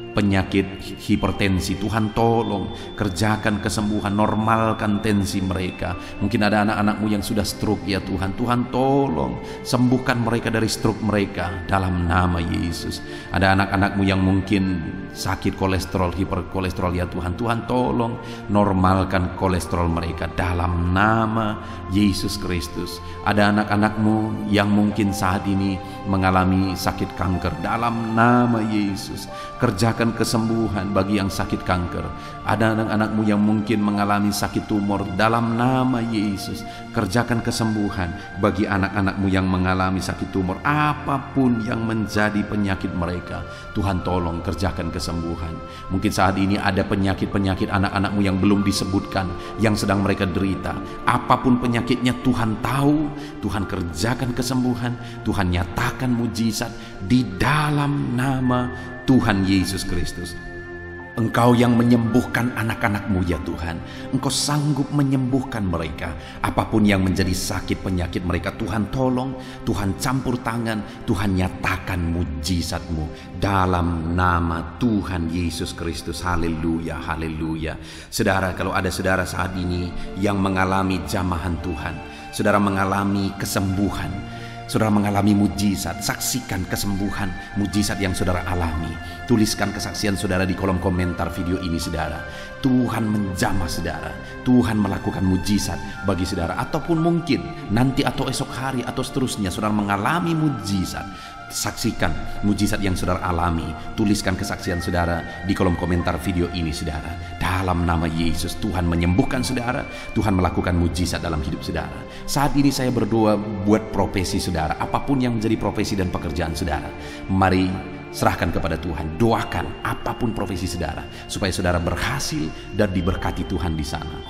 penyakit hipertensi, Tuhan tolong kerjakan kesembuhan, normalkan tensi mereka. Mungkin ada anak-anak-Mu yang sudah stroke ya Tuhan. Tuhan tolong sembuhkan mereka dari stroke mereka dalam nama Yesus. Ada anak-anak-Mu yang mungkin sakit kolesterol, hiperkolesterol ya Tuhan. Tuhan tolong normalkan kolesterol mereka dalam nama Yesus Kristus. Ada anak-anak-Mu yang mungkin saat ini mengalami sakit kanker, dalam nama Yesus kerjakan kesembuhan bagi yang sakit kanker. Ada anak-anak-Mu yang mungkin mengalami sakit tumor, dalam nama Yesus kerjakan kesembuhan bagi anak-anak-Mu yang mengalami sakit tumor. Apapun yang menjadi penyakit mereka, Tuhan tolong kerjakan kesembuhan. Mungkin saat ini ada penyakit-penyakit anak-anak-Mu yang belum disebutkan, yang sedang mereka derita. Apapun penyakitnya, Tuhan tahu. Tuhan kerjakan kesembuhan, Tuhan nyatakan mujizat di dalam nama Tuhan Yesus Kristus. Engkau yang menyembuhkan anak-anak-Mu ya Tuhan. Engkau sanggup menyembuhkan mereka. Apapun yang menjadi sakit penyakit mereka, Tuhan tolong, Tuhan campur tangan, Tuhan nyatakan mujizat-Mu dalam nama Tuhan Yesus Kristus. Haleluya, haleluya. Saudara, kalau ada saudara saat ini yang mengalami jamahan Tuhan, saudara mengalami kesembuhan, saudara mengalami mujizat, saksikan kesembuhan, mujizat yang saudara alami. Tuliskan kesaksian saudara di kolom komentar video ini saudara. Tuhan menjamah saudara, Tuhan melakukan mujizat bagi saudara. Ataupun mungkin nanti atau esok hari atau seterusnya saudara mengalami mujizat. Saksikan mujizat yang saudara alami. Tuliskan kesaksian saudara di kolom komentar video ini saudara. Dalam nama Yesus, Tuhan menyembuhkan saudara, Tuhan melakukan mujizat dalam hidup saudara. Saat ini saya berdoa buat profesi saudara, apapun yang menjadi profesi dan pekerjaan saudara. Mari serahkan kepada Tuhan, doakan apapun profesi saudara, supaya saudara berhasil dan diberkati Tuhan di sana.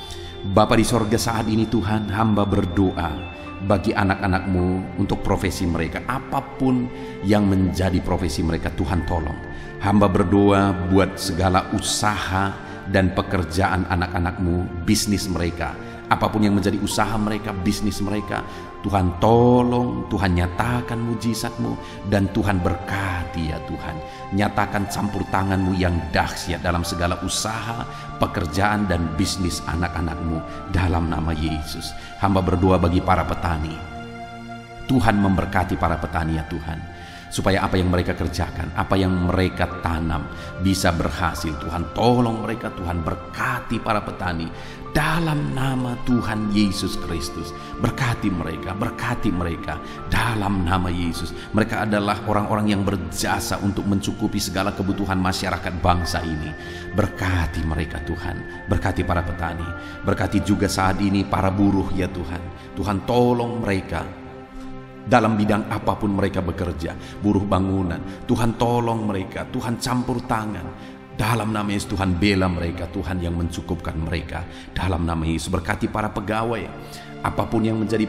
Bapa di sorga, saat ini Tuhan, hamba berdoa bagi anak-anak-Mu untuk profesi mereka, apapun yang menjadi profesi mereka, Tuhan tolong. Hamba berdoa buat segala usaha dan pekerjaan anak-anak-Mu, bisnis mereka, apapun yang menjadi usaha mereka, bisnis mereka, Tuhan tolong, Tuhan nyatakan mujizat-Mu, dan Tuhan berkati ya Tuhan. Nyatakan campur tangan-Mu yang dahsyat dalam segala usaha, pekerjaan dan bisnis anak-anak-Mu dalam nama Yesus. Hamba berdoa bagi para petani, Tuhan memberkati para petani ya Tuhan, supaya apa yang mereka kerjakan, apa yang mereka tanam bisa berhasil. Tuhan tolong mereka, Tuhan berkati para petani dalam nama Tuhan Yesus Kristus. Berkati mereka dalam nama Yesus. Mereka adalah orang-orang yang berjasa untuk mencukupi segala kebutuhan masyarakat bangsa ini. Berkati mereka Tuhan, berkati para petani, berkati juga saat ini para buruh ya Tuhan. Tuhan tolong mereka dalam bidang apapun mereka bekerja, buruh bangunan, Tuhan tolong mereka, Tuhan campur tangan. Dalam nama Yesus, Tuhan bela mereka, Tuhan yang mencukupkan mereka. Dalam nama Yesus, berkati para pegawai, apapun yang menjadi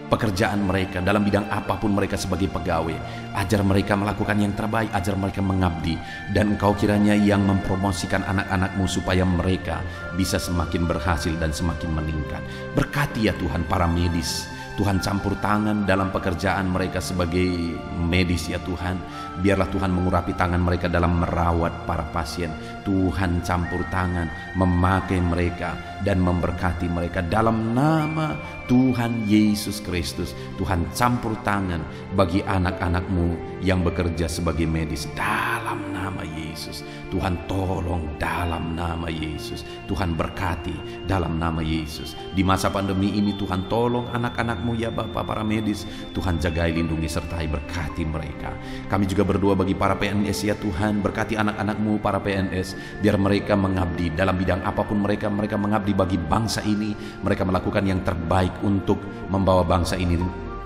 pekerjaan mereka, dalam bidang apapun mereka sebagai pegawai, ajar mereka melakukan yang terbaik, ajar mereka mengabdi. Dan Engkau kiranya yang mempromosikan anak-anak-Mu supaya mereka bisa semakin berhasil dan semakin meningkat. Berkati ya Tuhan para medis, Tuhan campur tangan dalam pekerjaan mereka sebagai medis ya Tuhan. Biarlah Tuhan mengurapi tangan mereka dalam merawat para pasien. Tuhan campur tangan, memakai mereka dan memberkati mereka dalam nama Tuhan Yesus Kristus. Tuhan campur tangan bagi anak-anak-Mu yang bekerja sebagai medis dalam nama Yesus. Tuhan tolong dalam nama Yesus. Tuhan berkati dalam nama Yesus. Di masa pandemi ini Tuhan tolong anak-anak-Mu ya Bapa para medis. Tuhan jagai, lindungi, sertai, berkati mereka. Kami juga berdoa bagi para PNS ya Tuhan. Berkati anak-anak-Mu para PNS, biar mereka mengabdi dalam bidang apapun mereka mengabdi bagi bangsa ini. Mereka melakukan yang terbaik untuk membawa bangsa ini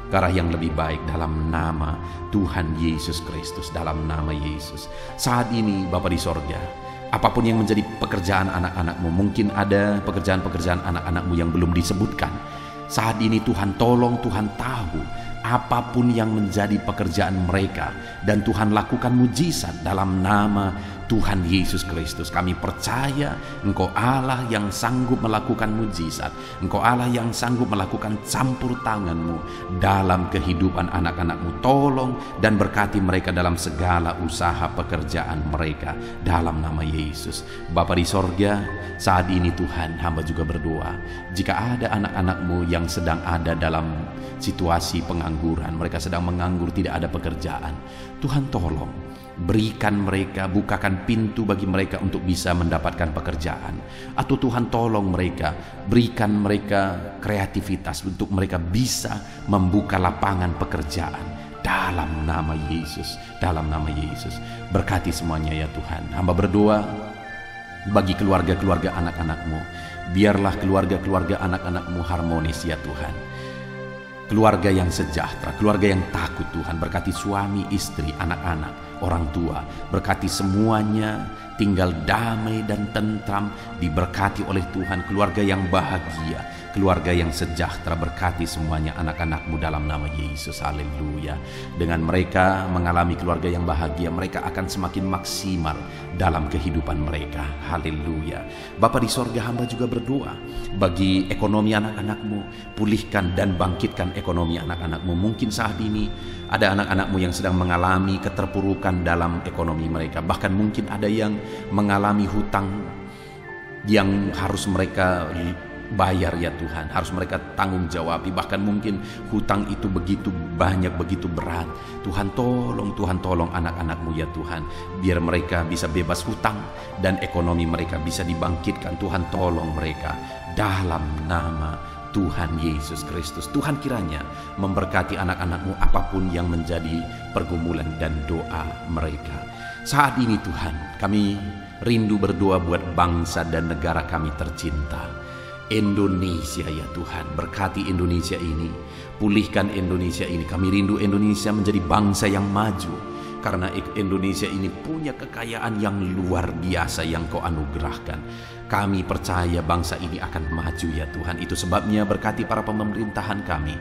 ke arah yang lebih baik dalam nama Tuhan Yesus Kristus. Dalam nama Yesus, saat ini Bapa di sorga, apapun yang menjadi pekerjaan anak-anak-Mu, mungkin ada pekerjaan-pekerjaan anak-anak-Mu yang belum disebutkan. Saat ini Tuhan tolong, Tuhan tahu apapun yang menjadi pekerjaan mereka, dan Tuhan lakukan mujizat dalam nama Tuhan Yesus Kristus. Kami percaya Engkau Allah yang sanggup melakukan mujizat. Engkau Allah yang sanggup melakukan campur tangan-Mu dalam kehidupan anak-anak-Mu. Tolong dan berkati mereka dalam segala usaha pekerjaan mereka dalam nama Yesus. Bapa di sorga, saat ini Tuhan, hamba juga berdoa, jika ada anak-anak-Mu yang sedang ada dalam situasi pengangguran, mereka sedang menganggur, tidak ada pekerjaan, Tuhan tolong berikan mereka, bukakan pintu bagi mereka untuk bisa mendapatkan pekerjaan. Atau Tuhan tolong mereka, berikan mereka kreativitas untuk mereka bisa membuka lapangan pekerjaan dalam nama Yesus. Dalam nama Yesus, berkati semuanya ya Tuhan. Hamba berdoa bagi keluarga-keluarga anak-anak-Mu, biarlah keluarga-keluarga anak-anak-Mu harmonis ya Tuhan. Keluarga yang sejahtera, keluarga yang takut Tuhan. Berkati suami, istri, anak-anak, orang tua. Berkati semuanya tinggal damai dan tentram, diberkati oleh Tuhan, keluarga yang bahagia, keluarga yang sejahtera. Berkati semuanya anak-anakmu dalam nama Yesus. Haleluya. Dengan mereka mengalami keluarga yang bahagia, mereka akan semakin maksimal dalam kehidupan mereka. Haleluya. Bapa di sorga, hamba juga berdoa bagi ekonomi anak-anakmu. Pulihkan dan bangkitkan ekonomi anak-anakmu. Mungkin saat ini ada anak-anakmu yang sedang mengalami keterpurukan dalam ekonomi mereka. Bahkan mungkin ada yang mengalami hutang yang harus mereka bayar ya Tuhan, harus mereka tanggung jawabi. Bahkan mungkin hutang itu begitu banyak, begitu berat. Tuhan tolong anak-anakmu ya Tuhan, biar mereka bisa bebas hutang dan ekonomi mereka bisa dibangkitkan. Tuhan tolong mereka dalam nama Tuhan Yesus Kristus. Tuhan kiranya memberkati anak-anakmu apapun yang menjadi pergumulan dan doa mereka. Saat ini Tuhan, kami rindu berdoa buat bangsa dan negara kami tercinta, Indonesia ya Tuhan. Berkati Indonesia ini, pulihkan Indonesia ini. Kami rindu Indonesia menjadi bangsa yang maju, karena Indonesia ini punya kekayaan yang luar biasa yang Kau anugerahkan. Kami percaya bangsa ini akan maju ya Tuhan. Itu sebabnya berkati para pemerintahan kami,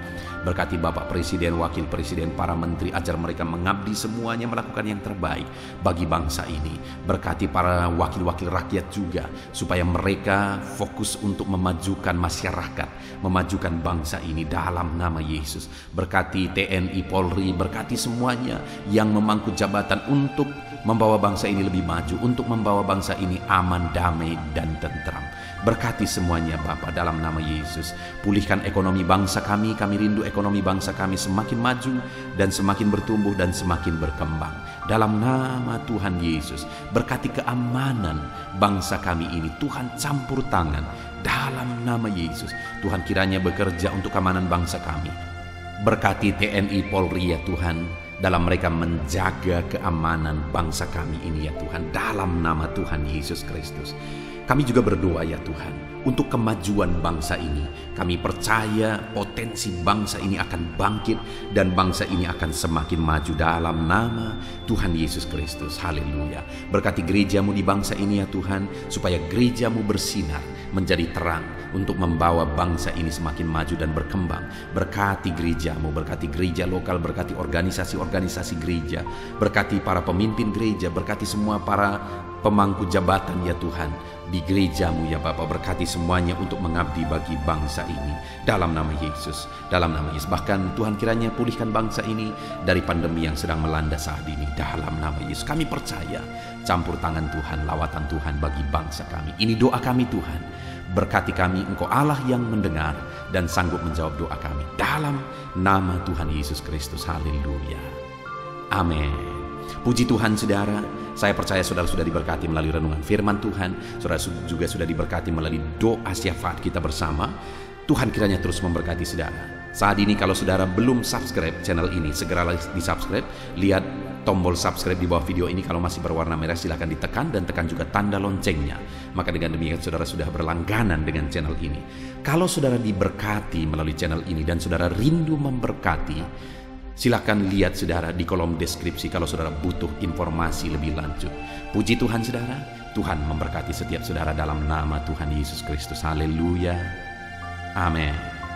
berkati Bapak Presiden, Wakil Presiden, para menteri, ajar mereka mengabdi semuanya melakukan yang terbaik bagi bangsa ini. Berkati para wakil-wakil rakyat juga, supaya mereka fokus untuk memajukan masyarakat, memajukan bangsa ini dalam nama Yesus. Berkati TNI, Polri, berkati semuanya yang memangku jabatan untuk membawa bangsa ini lebih maju, untuk membawa bangsa ini aman, damai, dan tentram. Berkati semuanya Bapa dalam nama Yesus. Pulihkan ekonomi bangsa kami. Kami rindu ekonomi bangsa kami semakin maju dan semakin bertumbuh dan semakin berkembang dalam nama Tuhan Yesus. Berkati keamanan bangsa kami ini. Tuhan campur tangan dalam nama Yesus. Tuhan kiranya bekerja untuk keamanan bangsa kami. Berkati TNI, Polri ya Tuhan, dalam mereka menjaga keamanan bangsa kami ini ya Tuhan, dalam nama Tuhan Yesus Kristus. Kami juga berdoa ya Tuhan untuk kemajuan bangsa ini. Kami percaya potensi bangsa ini akan bangkit dan bangsa ini akan semakin maju dalam nama Tuhan Yesus Kristus. Haleluya. Berkati gerejamu di bangsa ini ya Tuhan, supaya gerejamu bersinar menjadi terang untuk membawa bangsa ini semakin maju dan berkembang. Berkati gerejamu, berkati gereja lokal, berkati organisasi-organisasi gereja, berkati para pemimpin gereja, berkati semua para pemangku jabatan ya Tuhan di gerejamu ya Bapa. Berkati semuanya untuk mengabdi bagi bangsa ini dalam nama Yesus, dalam nama Yesus. Bahkan Tuhan kiranya pulihkan bangsa ini dari pandemi yang sedang melanda saat ini dalam nama Yesus. Kami percaya campur tangan Tuhan, lawatan Tuhan bagi bangsa kami. Ini doa kami Tuhan. Berkati kami, Engkau Allah yang mendengar dan sanggup menjawab doa kami dalam nama Tuhan Yesus Kristus. Haleluya. Amin. Puji Tuhan saudara, saya percaya saudara sudah diberkati melalui renungan firman Tuhan. Saudara juga sudah diberkati melalui doa syafaat kita bersama. Tuhan kiranya terus memberkati saudara. Saat ini kalau saudara belum subscribe channel ini, segera di subscribe. Lihat tombol subscribe di bawah video ini. Kalau masih berwarna merah silahkan ditekan, dan tekan juga tanda loncengnya. Maka dengan demikian saudara sudah berlangganan dengan channel ini. Kalau saudara diberkati melalui channel ini dan saudara rindu memberkati, silakan lihat saudara di kolom deskripsi kalau saudara butuh informasi lebih lanjut. Puji Tuhan saudara, Tuhan memberkati setiap saudara dalam nama Tuhan Yesus Kristus. Haleluya. Amin.